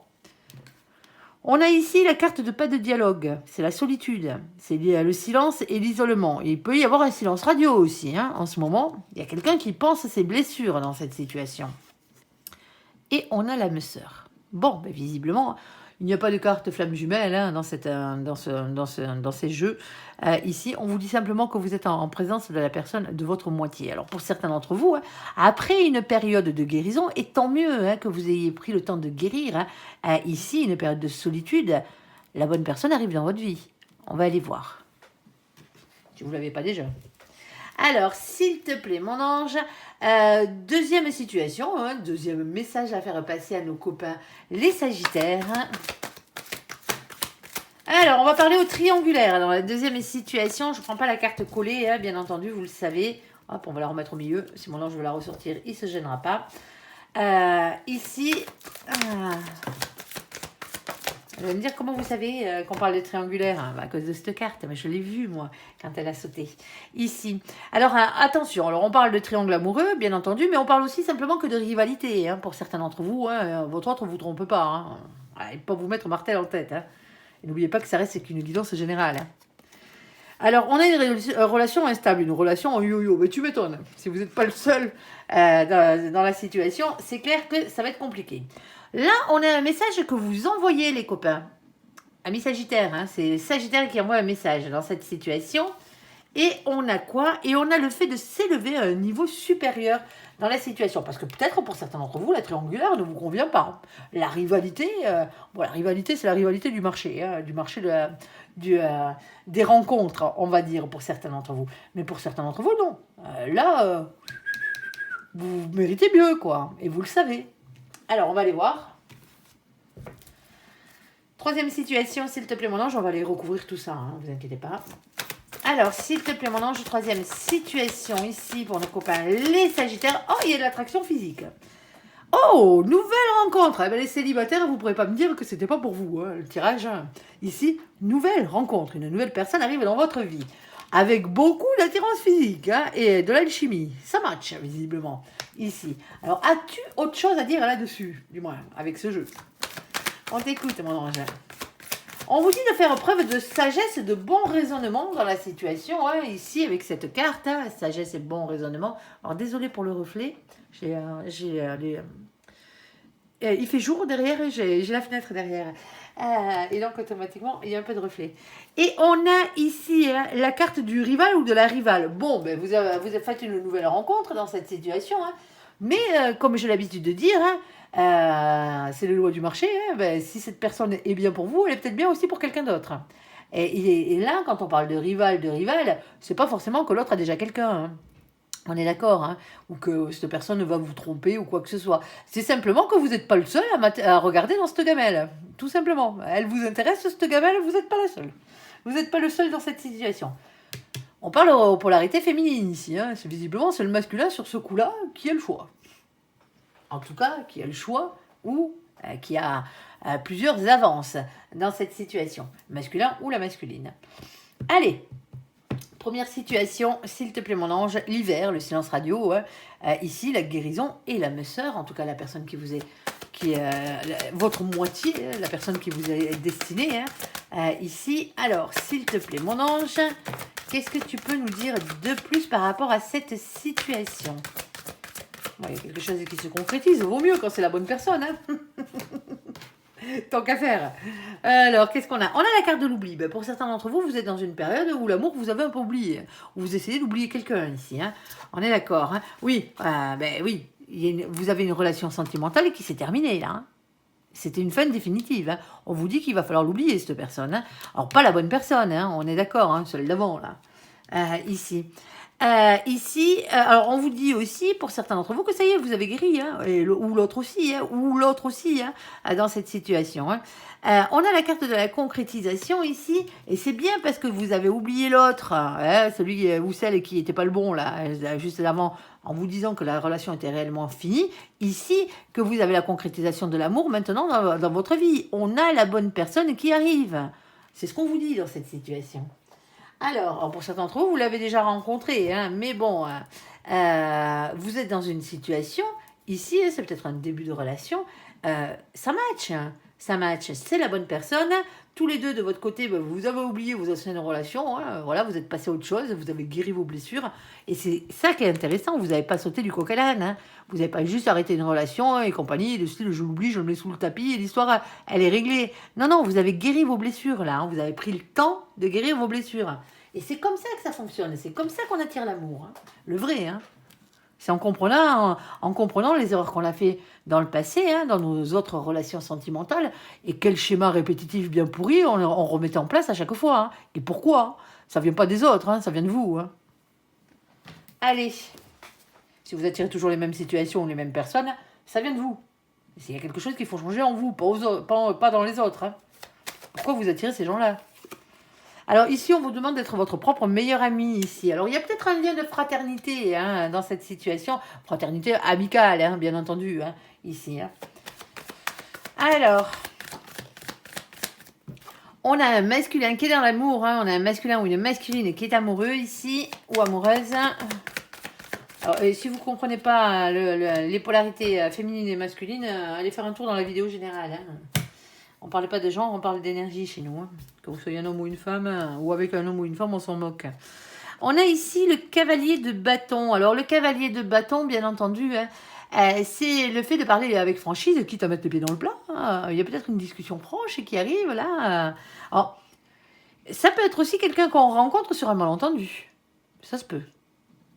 S1: On a ici la carte de pas de dialogue, c'est la solitude, c'est le silence et l'isolement. Il peut y avoir un silence radio aussi, hein, en ce moment. Il y a quelqu'un qui pense à ses blessures dans cette situation. Et on a l'âme sœur. Bon, visiblement, il n'y a pas de carte flamme jumelle hein, dans ces jeux. Ici, on vous dit simplement que vous êtes en présence de la personne de votre moitié. Alors, pour certains d'entre vous, hein, après une période de guérison, et tant mieux hein, que vous ayez pris le temps de guérir, hein, ici, une période de solitude, la bonne personne arrive dans votre vie. On va aller voir. Si vous ne l'avez pas déjà. Alors, s'il te plaît, mon ange, deuxième situation, hein, deuxième message à faire passer à nos copains, les Sagittaires. Alors, on va parler au triangulaire. Dans la deuxième situation, je ne prends pas la carte collée, hein, bien entendu, vous le savez. Hop, on va la remettre au milieu. Si mon ange veut la ressortir, il ne se gênera pas. Ici... Vous allez me dire comment vous savez qu'on parle de triangulaire hein, à cause de cette carte, mais je l'ai vue moi quand elle a sauté. Ici. Alors attention, alors on parle de triangle amoureux, bien entendu, mais on parle aussi simplement que de rivalité hein, pour certains d'entre vous. Hein, votre autre ne vous trompe pas. Hein. Allez, pas vous mettre martel en tête. Hein. Et n'oubliez pas que ça reste qu'une guidance générale. Hein. Alors, on a une relation instable, une relation en yo-yo. Mais tu m'étonnes. Si vous n'êtes pas le seul dans la situation, c'est clair que ça va être compliqué. Là, on a un message que vous envoyez, les copains. Amis Sagittaires, hein, c'est Sagittaire qui envoie un message dans cette situation. Et on a quoi? Et on a le fait de s'élever à un niveau supérieur dans la situation. Parce que peut-être pour certains d'entre vous, la triangulaire ne vous convient pas. La rivalité, la rivalité, c'est la rivalité du marché. Hein, du marché des rencontres, on va dire, pour certains d'entre vous. Mais pour certains d'entre vous, non. Là, vous méritez mieux, quoi. Et vous le savez. Alors, on va aller voir. Troisième situation, s'il te plaît, mon ange. On va aller recouvrir tout ça, hein, ne vous inquiétez pas. Alors, s'il te plaît, mon ange, troisième situation ici pour nos copains, les Sagittaires. Oh, il y a de l'attraction physique. Oh, nouvelle rencontre. Eh bien, les célibataires, vous ne pourrez pas me dire que ce n'était pas pour vous, hein, le tirage. Ici, nouvelle rencontre. Une nouvelle personne arrive dans votre vie. Avec beaucoup d'attirance physique hein, et de l'alchimie. Ça match, visiblement, ici. Alors, as-tu autre chose à dire là-dessus, du moins, avec ce jeu? On t'écoute, mon ange. On vous dit de faire preuve de sagesse et de bon raisonnement dans la situation, hein, ici, avec cette carte, hein, sagesse et bon raisonnement. Alors, désolé pour le reflet, j'ai Il fait jour derrière et j'ai la fenêtre derrière. Et donc automatiquement, il y a un peu de reflet. Et on a ici la carte du rival ou de la rivale. Bon, ben, vous avez fait une nouvelle rencontre dans cette situation. Hein. Mais comme j'ai l'habitude de dire, c'est les lois du marché. Hein, ben, si cette personne est bien pour vous, elle est peut-être bien aussi pour quelqu'un d'autre. Et là, quand on parle de rival, c'est pas forcément que l'autre a déjà quelqu'un. Hein. On est d'accord, hein, ou que cette personne va vous tromper ou quoi que ce soit. C'est simplement que vous n'êtes pas le seul à regarder dans cette gamelle. Tout simplement. Elle vous intéresse, cette gamelle, vous n'êtes pas la seule. Vous n'êtes pas le seul dans cette situation. On parle aux polarités féminines ici. Hein. C'est visiblement, c'est le masculin sur ce coup-là qui a le choix. En tout cas, qui a le choix ou qui a plusieurs avances dans cette situation. Masculin ou la masculine. Allez, première situation, s'il te plaît mon ange, l'hiver, le silence radio, hein, ici la guérison et l'âme sœur, en tout cas la personne qui vous est, votre moitié, la personne qui vous est destinée, hein, ici. Alors, s'il te plaît mon ange, qu'est-ce que tu peux nous dire de plus par rapport à cette situation? Bon, il y a quelque chose qui se concrétise, vaut mieux quand c'est la bonne personne, hein. Tant qu'à faire. Alors, qu'est-ce qu'on a? On a la carte de l'oubli. Ben, pour certains d'entre vous, vous êtes dans une période où l'amour, vous avez un peu oublié. Où vous essayez d'oublier quelqu'un ici. Hein. On est d'accord. Hein. Oui, ben oui. Vous avez une relation sentimentale qui s'est terminée là. Hein. C'était une fin définitive. Hein. On vous dit qu'il va falloir l'oublier, cette personne. Hein. Alors, pas la bonne personne. Hein. On est d'accord. Hein. Celle d'avant là. Ici. Ici, alors on vous dit aussi, pour certains d'entre vous, que ça y est, vous avez guéri, hein, ou l'autre aussi, hein, dans cette situation. Hein. On a la carte de la concrétisation ici, et c'est bien parce que vous avez oublié l'autre, hein, celui ou celle qui n'était pas le bon, là, juste avant, en vous disant que la relation était réellement finie, ici, que vous avez la concrétisation de l'amour maintenant dans votre vie. On a la bonne personne qui arrive. C'est ce qu'on vous dit dans cette situation. Alors, pour certains d'entre vous, vous l'avez déjà rencontré, hein, mais bon, vous êtes dans une situation, ici, c'est peut-être un début de relation, ça match, hein, ça match, c'est la bonne personne, tous les deux de votre côté, vous avez oublié vos anciennes relations, hein, voilà, vous êtes passé à autre chose, vous avez guéri vos blessures, et c'est ça qui est intéressant, vous n'avez pas sauté du coq à l'âne, hein, vous n'avez pas juste arrêté une relation et compagnie, de style je l'oublie, je le mets sous le tapis, et l'histoire, elle est réglée. Non, non, vous avez guéri vos blessures, là, hein, vous avez pris le temps de guérir vos blessures. Et c'est comme ça que ça fonctionne, c'est comme ça qu'on attire l'amour, hein. Le vrai. Hein. C'est en comprenant les erreurs qu'on a fait dans le passé, hein, dans nos autres relations sentimentales, et quel schéma répétitif bien pourri on remettait en place à chaque fois. Hein. Et pourquoi? Ça vient pas des autres, hein, ça vient de vous. Hein. Allez, si vous attirez toujours les mêmes situations ou les mêmes personnes, ça vient de vous. Il y a quelque chose qu'il faut changer en vous, pas dans les autres. Hein. Pourquoi vous attirez ces gens-là? Alors ici, on vous demande d'être votre propre meilleur ami ici. Alors il y a peut-être un lien de fraternité hein, dans cette situation. Fraternité amicale, hein, bien entendu, hein, ici. Hein. Alors, on a un masculin qui est dans l'amour. Hein, on a un masculin ou une masculine qui est amoureux ici, ou amoureuse. Alors, et si vous ne comprenez pas les polarités féminines et masculines, allez faire un tour dans la vidéo générale. Hein. On ne parle pas de genre, on parle d'énergie chez nous. Hein. Que vous soyez un homme ou une femme, hein, ou avec un homme ou une femme, on s'en moque. On a ici le cavalier de bâton. Alors, le cavalier de bâton, bien entendu, hein, c'est le fait de parler avec franchise, quitte à mettre les pieds dans le plat. Hein. Il y a peut-être une discussion franche qui arrive, là. Alors, ça peut être aussi quelqu'un qu'on rencontre sur un malentendu. Ça se peut.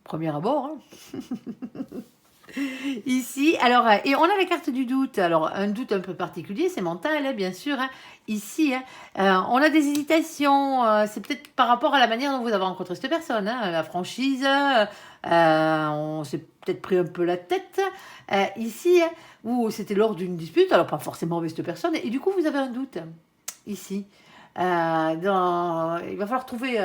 S1: Premier abord, hein. Ici, alors, et on a la carte du doute. Alors, un doute un peu particulier, c'est mental, hein, bien sûr. Hein. Ici, hein, on a des hésitations. C'est peut-être par rapport à la manière dont vous avez rencontré cette personne. Hein, la franchise, on s'est peut-être pris un peu la tête. Ici, hein, ou c'était lors d'une dispute, alors pas forcément avec cette personne. Et du coup, vous avez un doute. Ici. Il va falloir trouver...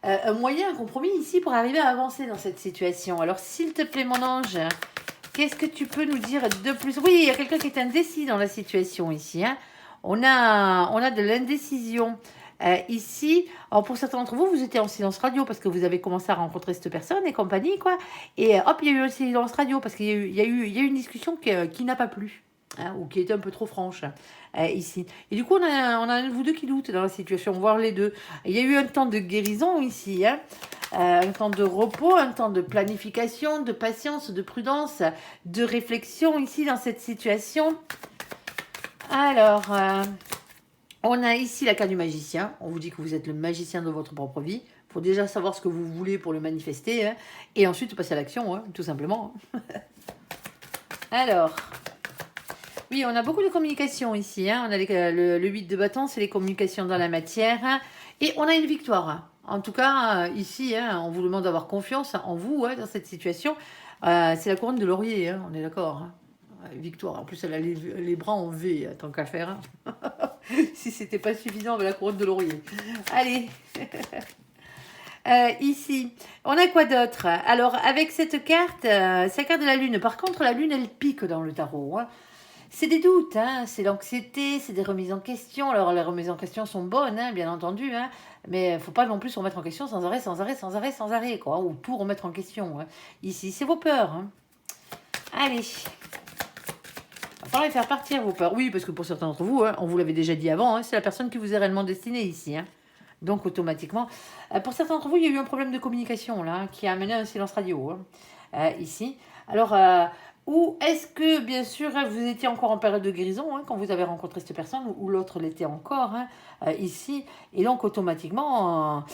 S1: un moyen, un compromis ici pour arriver à avancer dans cette situation. Alors, s'il te plaît, mon ange, qu'est-ce que tu peux nous dire de plus? Oui, il y a quelqu'un qui est indécis dans la situation ici. Hein. On a de l'indécision ici. Alors, pour certains d'entre vous, vous étiez en silence radio parce que vous avez commencé à rencontrer cette personne et compagnie, quoi. Et hop, il y a eu un silence radio parce qu'il y a eu une discussion qui n'a pas plu. Hein, ou qui était un peu trop franche ici. Et du coup, on a un de vous deux qui doute dans la situation, voire les deux. Il y a eu un temps de guérison ici. Hein. un temps de repos, un temps de planification, de patience, de prudence, de réflexion ici dans cette situation. Alors, on a ici la carte du magicien. On vous dit que vous êtes le magicien de votre propre vie. Il faut déjà savoir ce que vous voulez pour le manifester. Hein, et ensuite passer à l'action, hein, tout simplement. Alors, oui, on a beaucoup de communication ici. Hein. On a le 8 de bâton, c'est les communications dans la matière. Hein, et on a une victoire. En tout cas, ici, hein, on vous demande d'avoir confiance en vous hein, dans cette situation. C'est la couronne de laurier, hein, on est d'accord. Hein. Victoire. En plus, elle a les bras en V, tant qu'à faire. Hein. Si c'était pas suffisant avec la couronne de laurier. Allez. Ici, on a quoi d'autre? Alors, avec cette carte, c'est la carte de la lune. Par contre, la lune, elle pique dans le tarot. Hein. C'est des doutes, hein, c'est l'anxiété, c'est des remises en question. Alors, les remises en question sont bonnes, hein, bien entendu, hein, mais il ne faut pas non plus se remettre en question sans arrêt, sans arrêt, sans arrêt, sans arrêt, quoi, ou tout remettre en question. Hein. Ici, c'est vos peurs. Hein. Allez. Il va falloir les faire partir, vos peurs. Oui, parce que pour certains d'entre vous, hein, on vous l'avait déjà dit avant, hein, c'est la personne qui vous est réellement destinée ici. Hein. Donc, automatiquement. Pour certains d'entre vous, il y a eu un problème de communication, là, qui a amené un silence radio, hein, ici. Alors, ou est-ce que, bien sûr, vous étiez encore en période de guérison hein, quand vous avez rencontré cette personne, ou l'autre l'était encore, hein, ici. Et donc, automatiquement,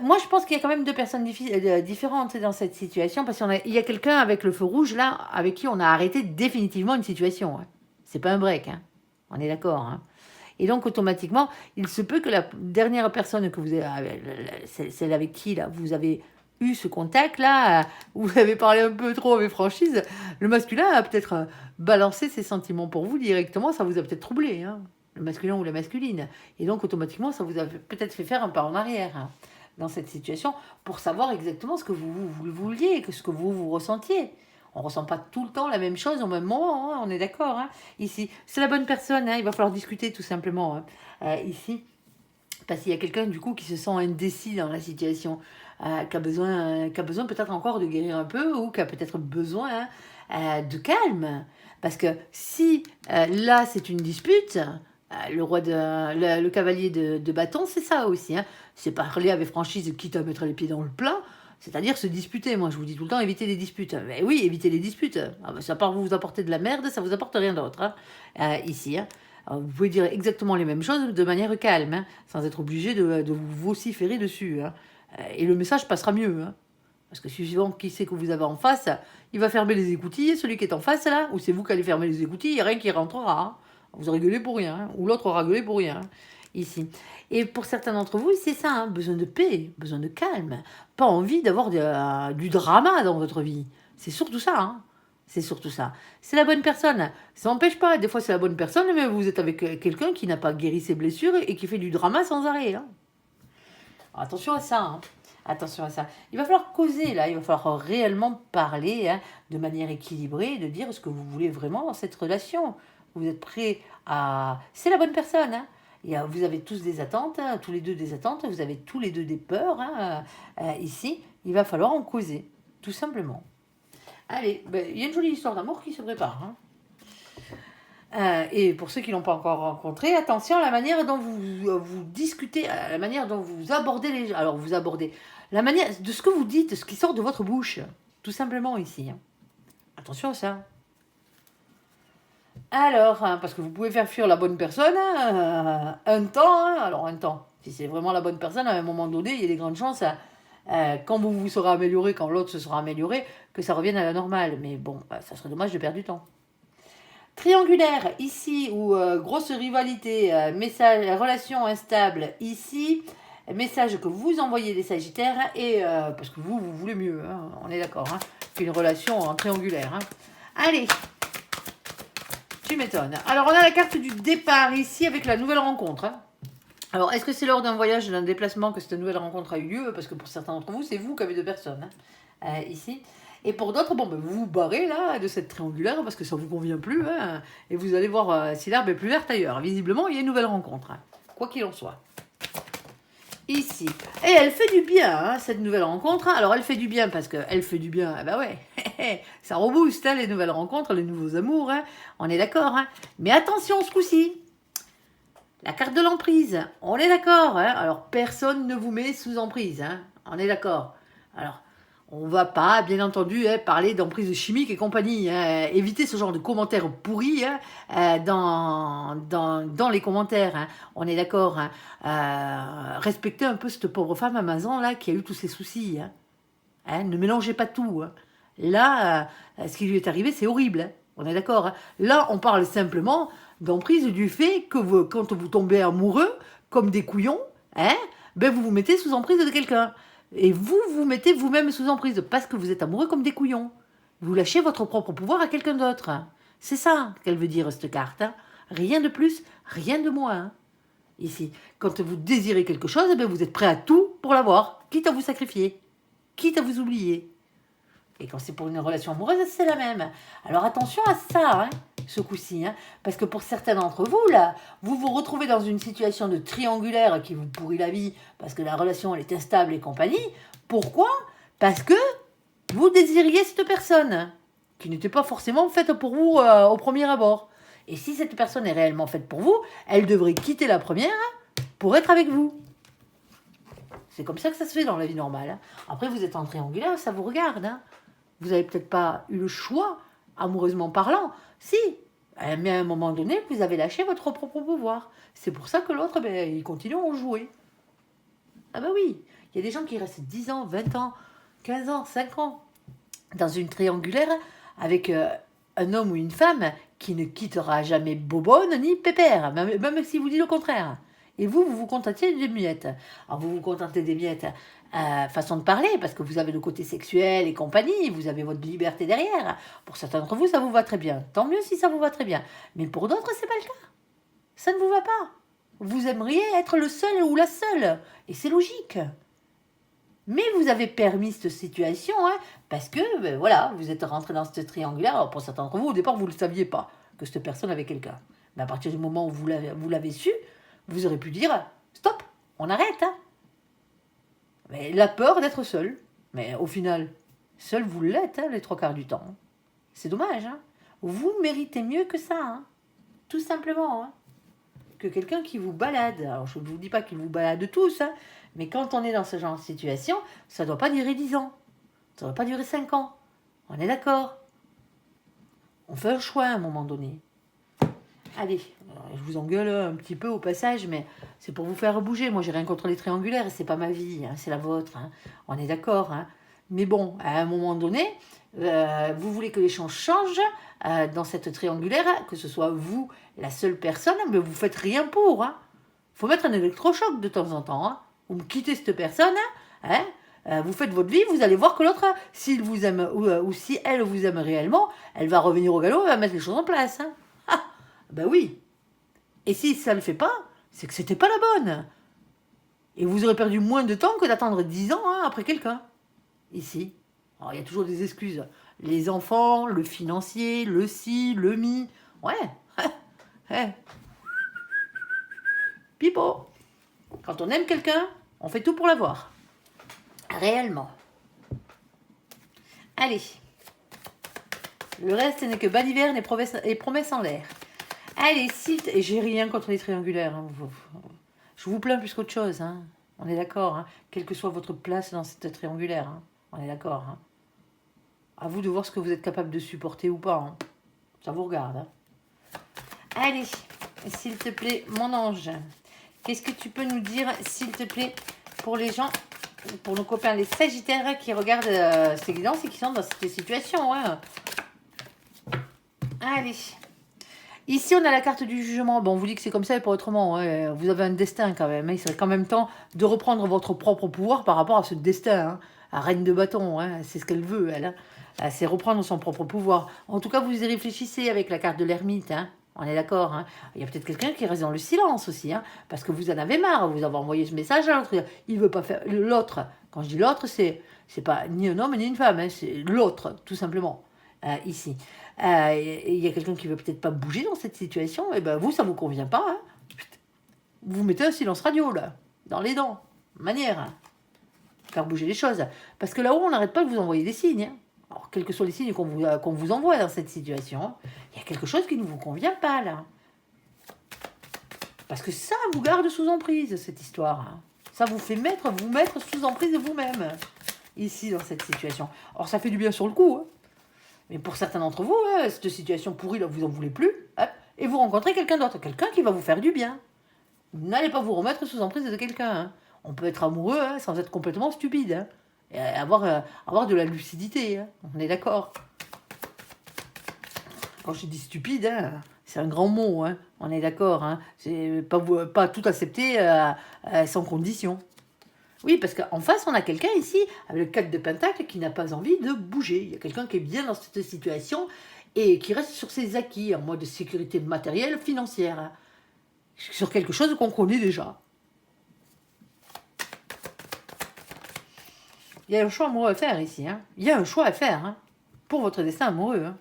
S1: moi, je pense qu'il y a quand même deux personnes différentes dans cette situation, parce qu'il y a quelqu'un avec le feu rouge, là, avec qui on a arrêté définitivement une situation. Hein. C'est pas un break, hein. On est d'accord, hein. Et donc, automatiquement, il se peut que la dernière personne que vous avez, celle avec qui là, vous avez eu ce contact-là, vous avez parlé un peu trop avec franchise, le masculin a peut-être balancé ses sentiments pour vous directement, ça vous a peut-être troublé, hein, le masculin ou la masculine. Et donc, automatiquement, ça vous a peut-être fait faire un pas en arrière hein, dans cette situation pour savoir exactement ce que vous vouliez, ce que vous ressentiez. On ne ressent pas tout le temps la même chose au même moment, hein, on est d'accord. Hein. Ici, c'est la bonne personne, hein, il va falloir discuter tout simplement. Hein. Ici, parce qu'il y a quelqu'un du coup qui se sent indécis dans la situation, qui a besoin peut-être encore de guérir un peu ou qui a peut-être besoin de calme. Parce que si là c'est une dispute, le cavalier de bâton, c'est ça aussi. Hein. C'est parler avec franchise, quitte à mettre les pieds dans le plat. C'est-à-dire se disputer. Moi, je vous dis tout le temps, éviter les disputes. Mais oui, éviter les disputes. Ah ben, ça part vous apporter de la merde, ça vous apporte rien d'autre. Hein. Ici, hein. Alors, vous pouvez dire exactement les mêmes choses de manière calme, hein, sans être obligé de vous vociférer dessus. Hein. Et le message passera mieux. Hein. Parce que suivant qui c'est que vous avez en face, il va fermer les écoutilles, celui qui est en face là, ou c'est vous qui allez fermer les écoutilles, il n'y a rien qui rentrera. Hein. Vous aurez gueulé pour rien, hein. Ou l'autre aura gueulé pour rien. Hein. Ici. Et pour certains d'entre vous, c'est ça, hein, besoin de paix, besoin de calme, pas envie d'avoir du drama dans votre vie. C'est surtout ça, hein. C'est surtout ça. C'est la bonne personne. Ça n'empêche pas, des fois c'est la bonne personne, mais vous êtes avec quelqu'un qui n'a pas guéri ses blessures et qui fait du drama sans arrêt. Hein. Alors, attention à ça, hein. Attention à ça. Il va falloir causer, là, il va falloir réellement parler hein, de manière équilibrée, de dire ce que vous voulez vraiment dans cette relation. Vous êtes prêt à... C'est la bonne personne, hein. Vous avez tous des attentes, hein, tous les deux des attentes, vous avez tous les deux des peurs. Hein, ici, il va falloir en causer, tout simplement. Allez, ben, il y a une jolie histoire d'amour qui se prépare. Hein. Et pour ceux qui ne l'ont pas encore rencontré, attention à la manière dont vous discutez, à la manière dont vous abordez les gens. Alors, vous abordez la manière de ce que vous dites, ce qui sort de votre bouche, tout simplement ici. Hein. Attention à ça. Alors, hein, parce que vous pouvez faire fuir la bonne personne un temps. Hein, alors, un temps. Si c'est vraiment la bonne personne, à un moment donné, il y a des grandes chances, quand vous vous serez amélioré, quand l'autre se sera amélioré, que ça revienne à la normale. Mais bon, ça serait dommage de perdre du temps. Triangulaire, ici, ou grosse rivalité, message, relation instable, ici, message que vous envoyez des Sagittaires, et parce que vous voulez mieux, hein, on est d'accord, hein, qu'une relation en triangulaire. Hein. Allez, tu m'étonnes. Alors, on a la carte du départ ici avec la nouvelle rencontre. Hein. Alors, est-ce que c'est lors d'un voyage, d'un déplacement que cette nouvelle rencontre a eu lieu? Parce que pour certains d'entre vous, c'est vous qui avez deux personnes, hein, ici. Et pour d'autres, bon, ben, vous vous barrez là de cette triangulaire parce que ça ne vous convient plus. Hein, et vous allez voir si l'herbe est plus verte ailleurs. Visiblement, il y a une nouvelle rencontre. Hein, quoi qu'il en soit. Ici. Et elle fait du bien, hein, cette nouvelle rencontre. Alors, elle fait du bien parce qu'elle fait du bien. Ah bah ouais, ça rebooste hein, les nouvelles rencontres, les nouveaux amours. Hein, on est d'accord. Hein. Mais attention ce coup-ci. La carte de l'emprise. On est d'accord. Hein. Alors, personne ne vous met sous emprise. Hein, on est d'accord. Alors, on va pas, bien entendu, parler d'emprise chimique et compagnie. Évitez ce genre de commentaires pourris dans les commentaires. On est d'accord. Respectez un peu cette pauvre femme Amazon là qui a eu tous ces soucis. Ne mélangez pas tout. Là, ce qui lui est arrivé, c'est horrible. On est d'accord. Là, on parle simplement d'emprise du fait que quand vous tombez amoureux, comme des couillons, ben vous vous mettez sous emprise de quelqu'un. Et vous vous mettez vous-même sous emprise parce que vous êtes amoureux comme des couillons. Vous lâchez votre propre pouvoir à quelqu'un d'autre. C'est ça qu'elle veut dire, cette carte. Rien de plus, rien de moins. Ici, quand vous désirez quelque chose, ben vous êtes prêt à tout pour l'avoir, quitte à vous sacrifier, quitte à vous oublier. Et quand c'est pour une relation amoureuse, c'est la même. Alors attention à ça, ce coup-ci. Parce que pour certains d'entre vous, là, vous vous retrouvez dans une situation de triangulaire qui vous pourrit la vie, parce que la relation, elle est instable et compagnie. Pourquoi? Parce que vous désiriez cette personne, qui n'était pas forcément faite pour vous au premier abord. Et si cette personne est réellement faite pour vous, elle devrait quitter la première pour être avec vous. C'est comme ça que ça se fait dans la vie normale. Après, vous êtes en triangulaire, ça vous regarde. Vous n'avez peut-être pas eu le choix, amoureusement parlant. Si, mais à un moment donné, vous avez lâché votre propre pouvoir. C'est pour ça que l'autre, il continue à en jouer. Ah ben oui, il y a des gens qui restent 10 ans, 20 ans, 15 ans, 5 ans dans une triangulaire avec un homme ou une femme qui ne quittera jamais Bobonne ni Pépère, même si vous dit le contraire. Et vous vous contentez des miettes. Alors vous vous contentez des miettes, façon de parler, parce que vous avez le côté sexuel et compagnie, vous avez votre liberté derrière. Pour certains d'entre vous, ça vous va très bien. Tant mieux si ça vous va très bien. Mais pour d'autres, c'est pas le cas. Ça ne vous va pas. Vous aimeriez être le seul ou la seule. Et c'est logique. Mais vous avez permis cette situation, parce que, voilà, vous êtes rentré dans ce triangulaire. Alors pour certains d'entre vous, au départ, vous ne le saviez pas, que cette personne avait quelqu'un. Mais à partir du moment où vous l'avez su, vous aurez pu dire, stop, on arrête. Mais la peur d'être seul. Mais au final, seul vous l'êtes, les 3/4 du temps. C'est dommage. Vous méritez mieux que ça. Tout simplement. Que quelqu'un qui vous balade. Alors je ne vous dis pas qu'il vous balade tous, mais quand on est dans ce genre de situation, ça ne doit pas durer 10 ans. Ça ne doit pas durer 5 ans. On est d'accord. On fait un choix à un moment donné. Allez, je vous engueule un petit peu au passage, mais c'est pour vous faire bouger. Moi, j'ai rien contre les triangulaires, c'est pas ma vie, c'est la vôtre. On est d'accord. Mais bon, à un moment donné, vous voulez que les choses changent dans cette triangulaire, que ce soit vous, la seule personne, mais vous faites rien pour. Faut mettre un électrochoc de temps en temps. Vous quittez cette personne, vous faites votre vie, vous allez voir que l'autre, s'il vous aime ou si elle vous aime réellement, elle va revenir au galop, elle va mettre les choses en place. Ben oui. Et si ça ne le fait pas, c'est que c'était pas la bonne. Et vous aurez perdu moins de temps que d'attendre 10 ans après quelqu'un. Ici. Alors, il y a toujours des excuses. Les enfants, le financier, le ci, le mi. Ouais. Pipo. Quand on aime quelqu'un, on fait tout pour l'avoir. Réellement. Allez. Le reste n'est que baliverne et promesses en l'air. Allez, et j'ai rien contre les triangulaires. Je vous plains plus qu'autre chose. On est d'accord. Quelle que soit votre place dans cette triangulaire. On est d'accord. À vous de voir ce que vous êtes capable de supporter ou pas. Ça vous regarde. Allez, s'il te plaît, mon ange. Qu'est-ce que tu peux nous dire, s'il te plaît, pour les gens, pour nos copains, les sagittaires qui regardent ces guidances et qui sont dans cette situation. Allez. Ici, on a la carte du jugement. Bon, on vous dit que c'est comme ça et pas autrement. Vous avez un destin quand même. Il serait quand même temps de reprendre votre propre pouvoir par rapport à ce destin. La reine de bâton, c'est ce qu'elle veut, elle. C'est reprendre son propre pouvoir. En tout cas, vous y réfléchissez avec la carte de l'ermite. On est d'accord. Il y a peut-être quelqu'un qui reste dans le silence aussi. Parce que vous en avez marre. Vous avez envoyé ce message à l'autre. Il ne veut pas faire... L'autre, quand je dis l'autre, c'est pas ni un homme ni une femme. C'est l'autre, tout simplement. Ici. Il y a quelqu'un qui veut peut-être pas bouger dans cette situation, et ben vous, ça vous convient pas. Vous mettez un silence radio, là, dans les dents. Manière. Faire bouger les choses. Parce que là-haut, on n'arrête pas de vous envoyer des signes. Alors, quels que soient les signes qu'on vous envoie dans cette situation, il y a quelque chose qui ne vous convient pas, là. Parce que ça vous garde sous emprise, cette histoire. Ça vous fait vous mettre sous emprise vous-même. ici, dans cette situation. Alors, ça fait du bien sur le coup, hein. Mais pour certains d'entre vous, cette situation pourrie, là, vous n'en voulez plus, hop, et vous rencontrez quelqu'un d'autre, quelqu'un qui va vous faire du bien. N'allez pas vous remettre sous emprise de quelqu'un, hein. On peut être amoureux, hein, sans être complètement stupide, hein. Et avoir de la lucidité, hein. On est d'accord. Quand je dis stupide, hein, c'est un grand mot, hein. On est d'accord, hein. C'est pas tout accepter sans condition. Oui, parce qu'en face, on a quelqu'un ici, avec le 4 de Pentacle, qui n'a pas envie de bouger. Il y a quelqu'un qui est bien dans cette situation et qui reste sur ses acquis, en mode de sécurité matérielle, financière, hein. Sur quelque chose qu'on connaît déjà. Il y a un choix amoureux à faire ici, hein. Il y a un choix à faire, hein, pour votre destin amoureux, hein.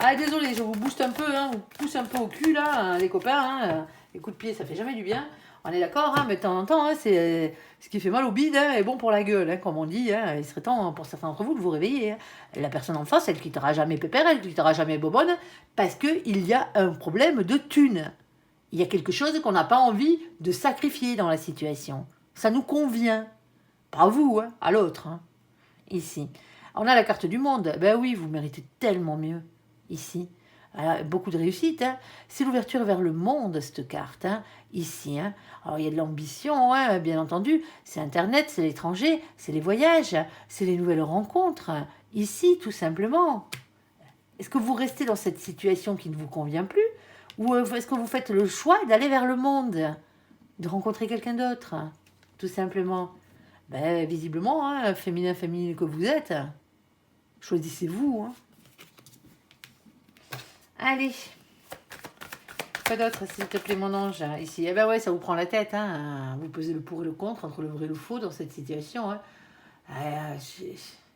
S1: Ah, désolé, je vous booste un peu, hein, vous pousse un peu au cul, là, hein, les copains, hein. Les coups de pied, ça fait jamais du bien. On est d'accord, hein, mais de temps en temps, hein, c'est ce qui fait mal au bide, hein, est bon pour la gueule, hein, comme on dit, hein. Il serait temps, pour certains d'entre vous, de vous réveiller, hein. La personne en face, elle quittera jamais pépère, elle quittera jamais bobonne, parce qu'il y a un problème de thune. Il y a quelque chose qu'on n'a pas envie de sacrifier dans la situation. Ça nous convient. Pas à vous, hein, à l'autre, hein. Ici. On a la carte du monde. Ben oui, vous méritez tellement mieux. Ici. Beaucoup de réussite, hein. C'est l'ouverture vers le monde, cette carte, hein. Ici, hein. Alors, il y a de l'ambition, hein, bien entendu. C'est Internet, c'est l'étranger, c'est les voyages, c'est les nouvelles rencontres. Ici, tout simplement. Est-ce que vous restez dans cette situation qui ne vous convient plus? Ou est-ce que vous faites le choix d'aller vers le monde? De rencontrer quelqu'un d'autre? Tout simplement. Ben, visiblement, hein, féminin que vous êtes, choisissez-vous, hein. Allez. Quoi d'autre, s'il te plaît, mon ange, ici? Eh ben ouais, ça vous prend la tête, hein. Vous pesez le pour et le contre, entre le vrai et le faux dans cette situation, hein.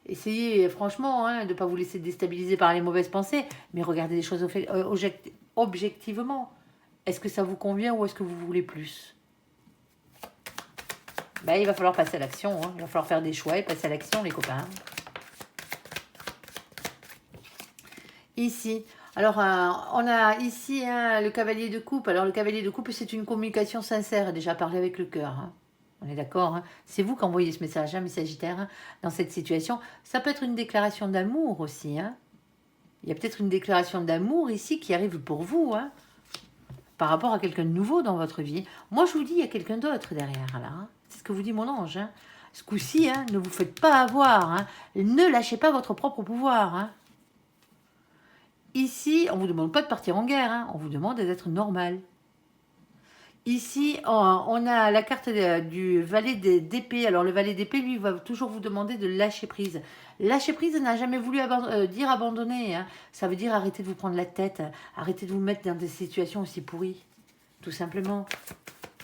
S1: Essayez, franchement, hein, de ne pas vous laisser déstabiliser par les mauvaises pensées, mais regardez les choses objectivement. Est-ce que ça vous convient ou est-ce que vous voulez plus? Ben, il va falloir passer à l'action, hein. Il va falloir faire des choix et passer à l'action, les copains. Ici. Alors, on a ici, hein, le cavalier de coupe. Alors, le cavalier de coupe, c'est une communication sincère, déjà parler avec le cœur, hein. On est d'accord, hein. C'est vous qui envoyez ce message, hein, mes Sagittaires, hein, dans cette situation. Ça peut être une déclaration d'amour aussi, hein. Il y a peut-être une déclaration d'amour ici qui arrive pour vous, hein, par rapport à quelqu'un de nouveau dans votre vie. Moi, je vous dis, il y a quelqu'un d'autre derrière, là, hein. C'est ce que vous dit mon ange, hein. Ce coup-ci, hein, ne vous faites pas avoir, hein. Ne lâchez pas votre propre pouvoir, hein. Ici, on ne vous demande pas de partir en guerre, hein. On vous demande d'être normal. Ici, on a la carte du valet d'épée. Alors, le valet d'épée, lui, va toujours vous demander de lâcher prise. Lâcher prise n'a jamais voulu dire abandonner, hein. Ça veut dire arrêter de vous prendre la tête, arrêter de vous mettre dans des situations aussi pourries. Tout simplement.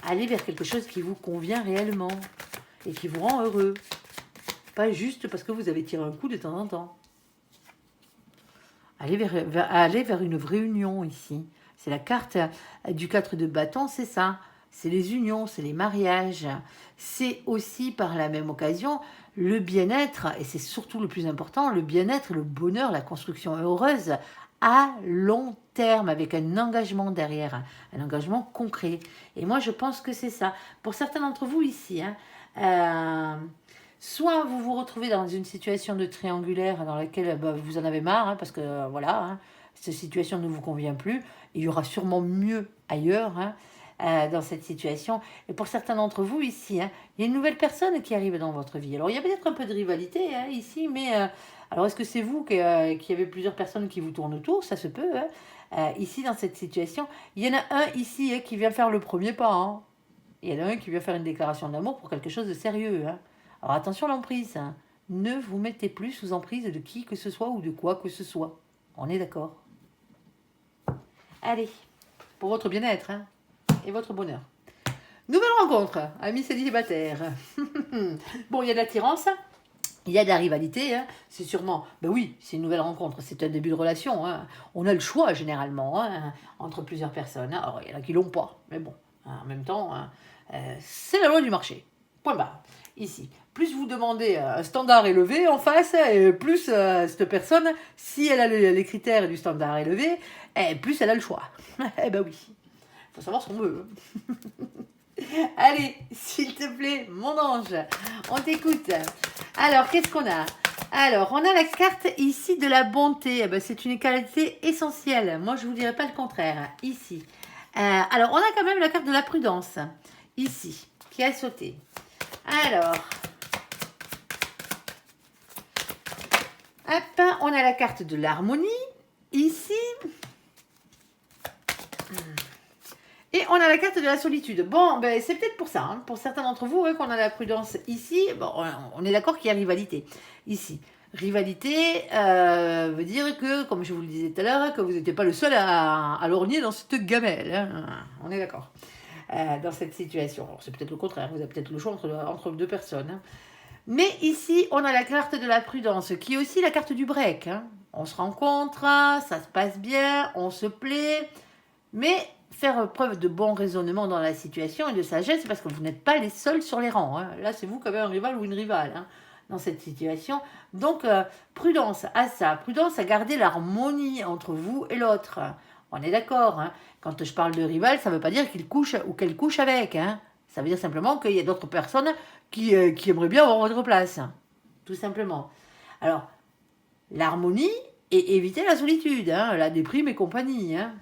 S1: Allez vers quelque chose qui vous convient réellement et qui vous rend heureux. Pas juste parce que vous avez tiré un coup de temps en temps. Allez vers une vraie union ici. C'est la carte du 4 de bâton, c'est ça. C'est les unions, c'est les mariages. C'est aussi par la même occasion le bien-être, et c'est surtout le plus important, le bien-être, le bonheur, la construction heureuse à long terme, avec un engagement derrière, un engagement concret. Et moi, je pense que c'est ça. Pour certains d'entre vous ici, hein, soit vous vous retrouvez dans une situation de triangulaire dans laquelle vous en avez marre, hein, parce que voilà, hein, cette situation ne vous convient plus. Il y aura sûrement mieux ailleurs, hein, dans cette situation. Et pour certains d'entre vous ici, hein, il y a une nouvelle personne qui arrive dans votre vie. Alors il y a peut-être un peu de rivalité, hein, ici, mais alors est-ce que c'est vous qui avez plusieurs personnes qui vous tournent autour? Ça se peut, hein. Ici, dans cette situation, il y en a un ici, hein, qui vient faire le premier pas, hein. Il y en a un qui vient faire une déclaration d'amour pour quelque chose de sérieux, hein. Alors attention l'emprise, hein. Ne vous mettez plus sous emprise de qui que ce soit ou de quoi que ce soit. On est d'accord? Allez, pour votre bien-être, hein, et votre bonheur. Nouvelle rencontre, amis célibataires. Bon, il y a de l'attirance, il y a de la rivalité, hein. C'est sûrement, ben oui, c'est une nouvelle rencontre, c'est un début de relation, hein. On a le choix généralement, hein, entre plusieurs personnes, hein. Alors il y en a qui l'ont pas, mais bon, hein, en même temps, hein, c'est la loi du marché. Point barre. Ici, plus vous demandez un standard élevé en face, et plus cette personne, si elle a les critères du standard élevé, plus elle a le choix. Eh ben oui, il faut savoir ce qu'on veut. Allez, s'il te plaît, mon ange, on t'écoute. Alors, qu'est-ce qu'on a? Alors, on a la carte ici de la bonté. Eh ben, c'est une qualité essentielle. Moi, je ne vous dirais pas le contraire. Ici. Alors, on a quand même la carte de la prudence. Ici, qui a sauté. Alors, hop, on a la carte de l'harmonie. Ici. Et on a la carte de la solitude. Bon, ben, c'est peut-être pour ça. Hein. Pour certains d'entre vous, ouais, qu'on a la prudence ici. Bon, on est d'accord qu'il y a rivalité. Ici. Rivalité veut dire que, comme je vous le disais tout à l'heure, que vous n'étiez pas le seul à lorgner dans cette gamelle. Hein. On est d'accord. Dans cette situation. C'est peut-être le contraire. Vous avez peut-être le choix entre deux personnes. Hein. Mais ici, on a la carte de la prudence, qui est aussi la carte du break. Hein. On se rencontre, ça se passe bien, on se plaît. Mais faire preuve de bon raisonnement dans la situation et de sagesse, parce que vous n'êtes pas les seuls sur les rangs. Hein. Là, c'est vous qui avez un rival ou une rivale hein, dans cette situation. Donc, prudence à ça, prudence à garder l'harmonie entre vous et l'autre. On est d'accord. Hein. Quand je parle de rival, ça ne veut pas dire qu'il couche ou qu'elle couche avec. Hein. Ça veut dire simplement qu'il y a d'autres personnes qui aimeraient bien avoir votre place. Tout simplement. Alors, l'harmonie et éviter la solitude, hein, la déprime et compagnie. Hein.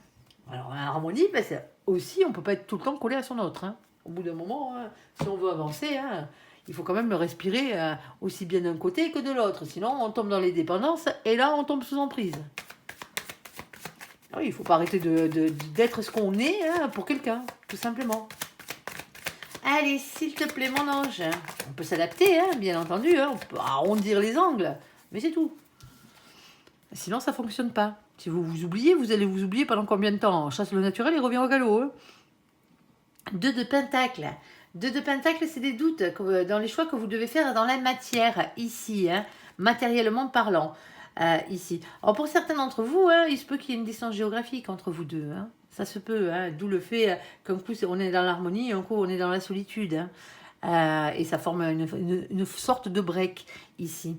S1: Alors, en harmonie, ben, aussi, on ne peut pas être tout le temps collé à son autre. Hein. Au bout d'un moment, hein, si on veut avancer, hein, il faut quand même le respirer aussi bien d'un côté que de l'autre. Sinon, on tombe dans les dépendances et là, on tombe sous emprise. Oui, il ne faut pas arrêter d'être ce qu'on est hein, pour quelqu'un, tout simplement. Allez, s'il te plaît, mon ange. On peut s'adapter, hein, bien entendu. Hein, on peut arrondir les angles, mais c'est tout. Sinon, ça ne fonctionne pas. Si vous vous oubliez, vous allez vous oublier pendant combien de temps? Chasse le naturel et revient au galop. Hein. 2 de Pentacle. 2 de Pentacle, c'est des doutes dans les choix que vous devez faire dans la matière, ici, hein, matériellement parlant, ici. Alors pour certains d'entre vous, hein, il se peut qu'il y ait une distance géographique entre vous deux. Hein. Ça se peut, hein, d'où le fait qu'un coup on est dans l'harmonie et un coup on est dans la solitude. Hein. Et ça forme une sorte de break ici.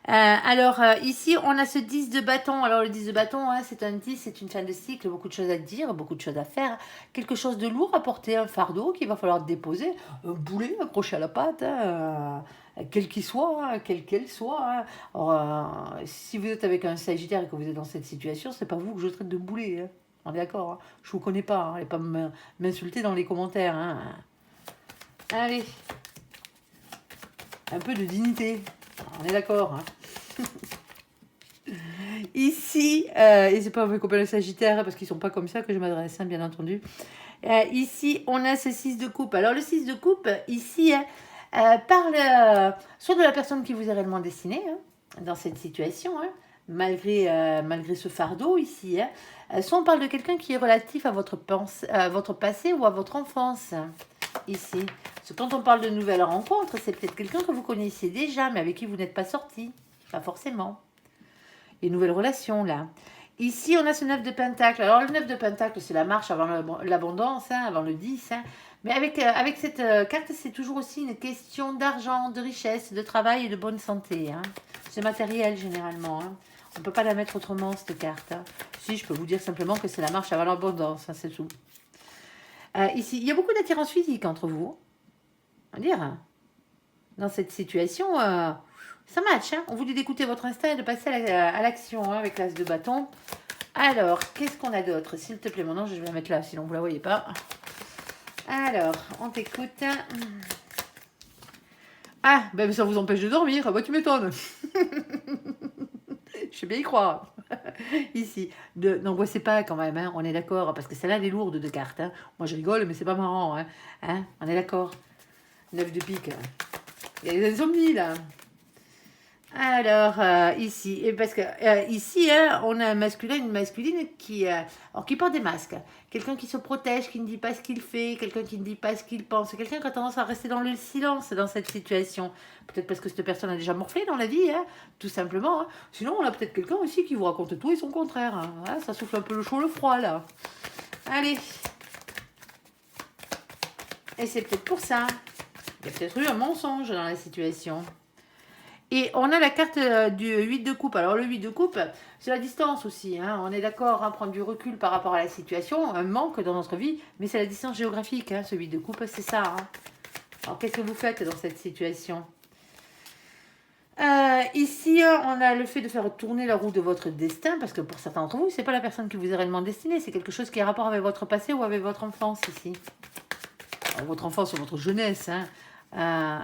S1: Alors, ici, on a ce 10 de bâton. Alors, le 10 de bâton, hein, c'est un 10, c'est une fin de cycle, beaucoup de choses à dire, beaucoup de choses à faire. Quelque chose de lourd à porter, un fardeau qu'il va falloir déposer, un boulet accroché à la patte, hein, quel qu'il soit, hein, quelle qu'elle soit. Hein. Alors, si vous êtes avec un Sagittaire et que vous êtes dans cette situation, c'est pas vous que je traite de boulet. Hein. On est d'accord, hein. Je vous connais pas, hein. Allez pas m'insulter dans les commentaires. Hein. Allez, un peu de dignité. On est d'accord. Hein. Ici, et c'est pas mes copains Sagittaire, parce qu'ils sont pas comme ça que je m'adresse, hein, bien entendu. Ici, on a ce 6 de coupe. Alors, le 6 de coupe, ici, parle soit de la personne qui vous est réellement destinée, hein, dans cette situation, hein, malgré ce fardeau ici. Hein. Soit on parle de quelqu'un qui est relatif à votre passé ou à votre enfance, ici. Parce que quand on parle de nouvelles rencontres, c'est peut-être quelqu'un que vous connaissiez déjà, mais avec qui vous n'êtes pas sorti. Pas forcément. Et nouvelles relations, là. Ici, on a ce 9 de Pentacle. Alors, le 9 de Pentacle, c'est la marche avant l'abondance, hein, avant le 10. Hein. Mais avec cette carte, c'est toujours aussi une question d'argent, de richesse, de travail et de bonne santé. Hein. C'est matériel, généralement. Hein. On ne peut pas la mettre autrement, cette carte. Hein. Si, je peux vous dire simplement que c'est la marche avant l'abondance, hein, c'est tout. Ici, il y a beaucoup d'attirance physique entre vous. On va dire, dans cette situation, ça match. Hein. On vous dit d'écouter votre instinct et de passer à l'action hein, avec l'as de bâton. Alors, qu'est-ce qu'on a d'autre? S'il te plaît, mon ange, je vais la mettre là, sinon vous la voyez pas. Alors, on t'écoute. Ah, ben ça vous empêche de dormir. Bah, tu m'étonnes. Je sais bien y croire. Ici, n'angoissez pas quand même, hein, on est d'accord, parce que celle-là, elle est lourde de cartes. Hein. Moi, je rigole, mais c'est pas marrant. Hein. Hein, on est d'accord. 9 de pique. Il y a des insomnies, là. Alors, ici, et parce que ici, hein, on a un masculin, une masculine qui porte des masques. Quelqu'un qui se protège, qui ne dit pas ce qu'il fait, quelqu'un qui ne dit pas ce qu'il pense. Quelqu'un qui a tendance à rester dans le silence dans cette situation. Peut-être parce que cette personne a déjà morflé dans la vie, hein, tout simplement. Hein. Sinon, on a peut-être quelqu'un aussi qui vous raconte tout et son contraire. Hein. Hein, ça souffle un peu le chaud, le froid, là. Allez. Et c'est peut-être pour ça. Il y a peut-être eu un mensonge dans la situation. Et on a la carte du 8 de coupe. Alors le 8 de coupe, c'est la distance aussi. Hein. On est d'accord, hein, prendre du recul par rapport à la situation, un manque dans notre vie, mais c'est la distance géographique. Hein, ce 8 de coupe, c'est ça. Hein. Alors qu'est-ce que vous faites dans cette situation? Ici, on a le fait de faire tourner la roue de votre destin, parce que pour certains d'entre vous, c'est pas la personne qui vous est réellement destinée, c'est quelque chose qui a rapport avec votre passé ou avec votre enfance ici. Alors, votre enfance ou votre jeunesse. Hein.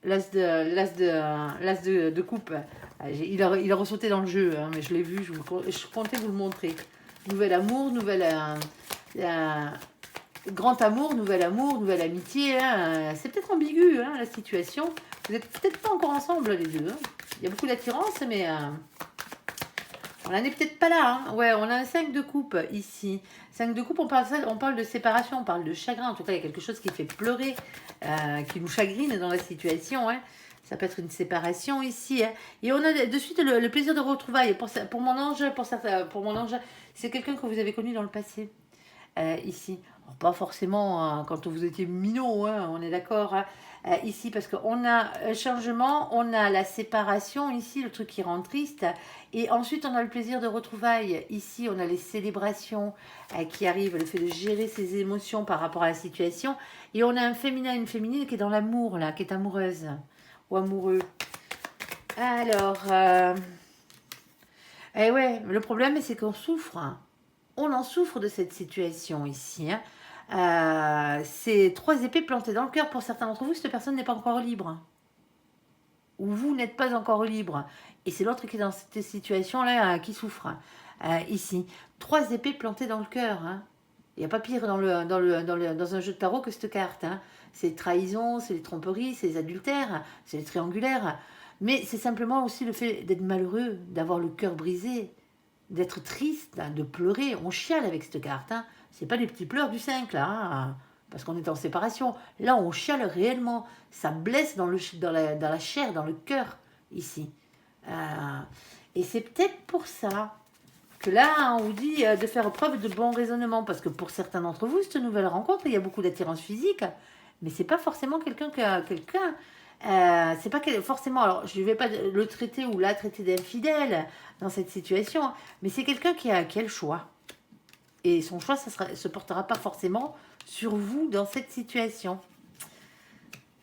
S1: L'as de coupe, il a ressauté dans le jeu, hein, mais je l'ai vu, je comptais vous le montrer. Nouvel amour, grand amour, nouvelle amitié. Hein. C'est peut-être ambigu, hein, la situation. Vous n'êtes peut-être pas encore ensemble, les deux. Hein. Il y a beaucoup d'attirance, mais on n'en est peut-être pas là. Hein. Ouais, on a un 5 de coupe ici. 5 de coupe, on parle de séparation, on parle de chagrin. En tout cas, il y a quelque chose qui fait pleurer, qui nous chagrine dans la situation. Hein. Ça peut être une séparation ici. Hein. Et on a de suite le plaisir de retrouvailles. Pour mon ange, c'est quelqu'un que vous avez connu dans le passé. Ici. Alors, pas forcément quand vous étiez minot, hein, on est d'accord. Hein. Ici, parce qu'on a un changement, on a la séparation, ici, le truc qui rend triste. Et ensuite, on a le plaisir de retrouvailles. Ici, on a les célébrations qui arrivent, le fait de gérer ses émotions par rapport à la situation. Et on a un féminin, une féminine qui est dans l'amour, là, qui est amoureuse ou amoureux. Alors, ouais, le problème, c'est qu'on souffre. Hein. On en souffre de cette situation ici. Hein. C'est 3 épées plantées dans le cœur. Pour certains d'entre vous, cette personne n'est pas encore libre. Ou vous n'êtes pas encore libre. Et c'est l'autre qui est dans cette situation-là qui souffre. Ici. 3 épées plantées dans le cœur. Hein. Il n'y a pas pire dans un jeu de tarot que cette carte. Hein. C'est les trahisons, c'est les tromperies, c'est les adultères, c'est les triangulaires. Mais c'est simplement aussi le fait d'être malheureux, d'avoir le cœur brisé, d'être triste, de pleurer. On chiale avec cette carte. Hein. C'est pas des petits pleurs du 5 là, hein, parce qu'on est en séparation. Là, on chiale réellement. Ça blesse dans la chair, dans le cœur, ici. Et c'est peut-être pour ça que là, on vous dit de faire preuve de bon raisonnement, parce que pour certains d'entre vous, cette nouvelle rencontre, il y a beaucoup d'attirance physique, mais c'est pas forcément quelqu'un c'est pas forcément, alors je ne vais pas le traiter ou la traiter d'infidèle dans cette situation, mais c'est quelqu'un qui a le choix. Et son choix, se portera pas forcément sur vous dans cette situation.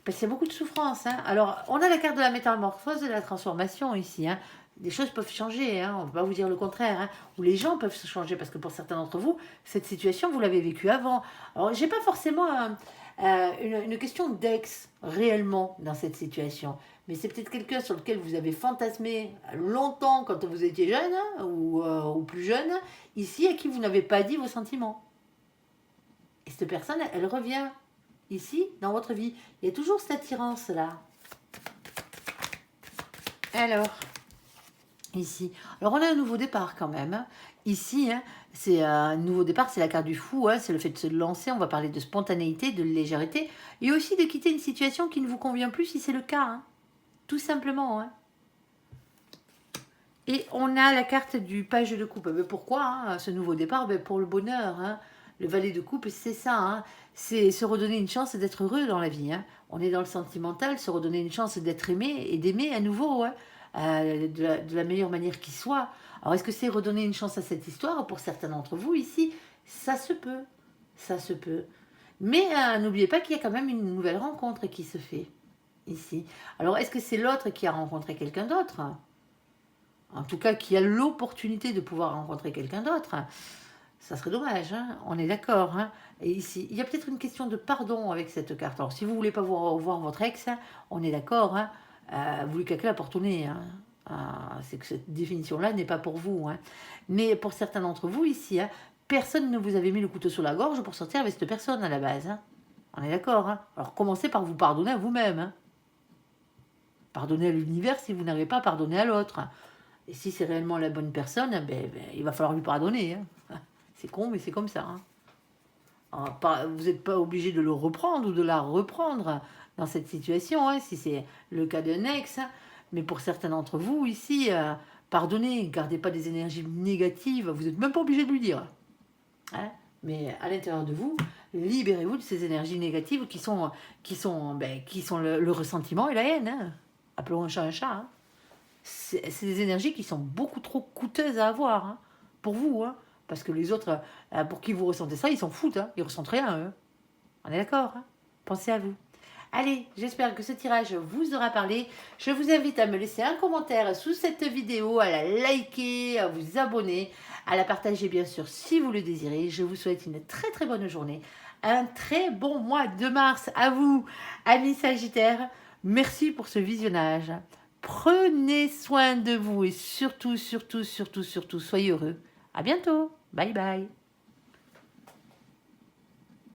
S1: Parce qu'il y a beaucoup de souffrance. Hein. Alors, on a la carte de la métamorphose et de la transformation ici. Hein. Des choses peuvent changer, hein. On ne peut pas vous dire le contraire. Hein. Ou les gens peuvent se changer, parce que pour certains d'entre vous, cette situation, vous l'avez vécue avant. Alors, je n'ai pas forcément une question d'ex réellement dans cette situation. Mais c'est peut-être quelqu'un sur lequel vous avez fantasmé longtemps quand vous étiez jeune, hein, ou plus jeune, ici, à qui vous n'avez pas dit vos sentiments. Et cette personne, elle revient ici, dans votre vie. Il y a toujours cette attirance-là. Alors, ici. Alors, on a un nouveau départ quand même. Hein. Ici, hein, c'est un nouveau départ, c'est la carte du fou, hein, c'est le fait de se lancer. On va parler de spontanéité, de légèreté, et aussi de quitter une situation qui ne vous convient plus si c'est le cas. Hein. Tout simplement. Hein. Et on a la carte du page de coupe. Mais pourquoi hein, ce nouveau départ? Pour le bonheur. Hein. Le valet de coupe, c'est ça. Hein. C'est se redonner une chance d'être heureux dans la vie. Hein. On est dans le sentimental, se redonner une chance d'être aimé et d'aimer à nouveau, hein, de la meilleure manière qui soit. Alors, est-ce que c'est redonner une chance à cette histoire? Pour certains d'entre vous ici, ça se peut. Ça se peut. Mais n'oubliez pas qu'il y a quand même une nouvelle rencontre qui se fait ici. Alors, est-ce que c'est l'autre qui a rencontré quelqu'un d'autre? En tout cas, qui a l'opportunité de pouvoir rencontrer quelqu'un d'autre? Ça serait dommage, hein, on est d'accord. Hein. Et ici, il y a peut-être une question de pardon avec cette carte. Alors, si vous ne voulez pas voir votre ex, hein, on est d'accord, hein, vous lui claquez la porte au nez. Hein. C'est que cette définition-là n'est pas pour vous. Hein. Mais pour certains d'entre vous ici, hein, personne ne vous avait mis le couteau sur la gorge pour sortir avec cette personne à la base. Hein. On est d'accord. Hein. Alors, commencez par vous pardonner à vous-même. Hein. Pardonnez à l'univers si vous n'avez pas pardonné à l'autre. Et si c'est réellement la bonne personne, il va falloir lui pardonner. Hein. C'est con, mais c'est comme ça. Hein. Alors, vous n'êtes pas obligé de le reprendre ou de la reprendre dans cette situation, hein, si c'est le cas d'un ex. Hein. Mais pour certains d'entre vous, ici, pardonnez, gardez pas des énergies négatives. Vous n'êtes même pas obligé de lui dire. Hein. Mais à l'intérieur de vous, libérez-vous de ces énergies négatives qui sont le ressentiment et la haine. Hein. Appelons un chat un chat. Hein. c'est des énergies qui sont beaucoup trop coûteuses à avoir, hein, pour vous, hein, parce que les autres, pour qui vous ressentez ça, ils s'en foutent, hein, ils ressentent rien, eux. On est d'accord, hein. Pensez à vous. Allez, j'espère que ce tirage vous aura parlé. Je vous invite à me laisser un commentaire sous cette vidéo, à la liker, à vous abonner, à la partager bien sûr si vous le désirez. Je vous souhaite une très très bonne journée, un très bon mois de mars à vous, amis Sagittaires. Merci pour ce visionnage. Prenez soin de vous et surtout, surtout, surtout, surtout, soyez heureux. À bientôt. Bye bye.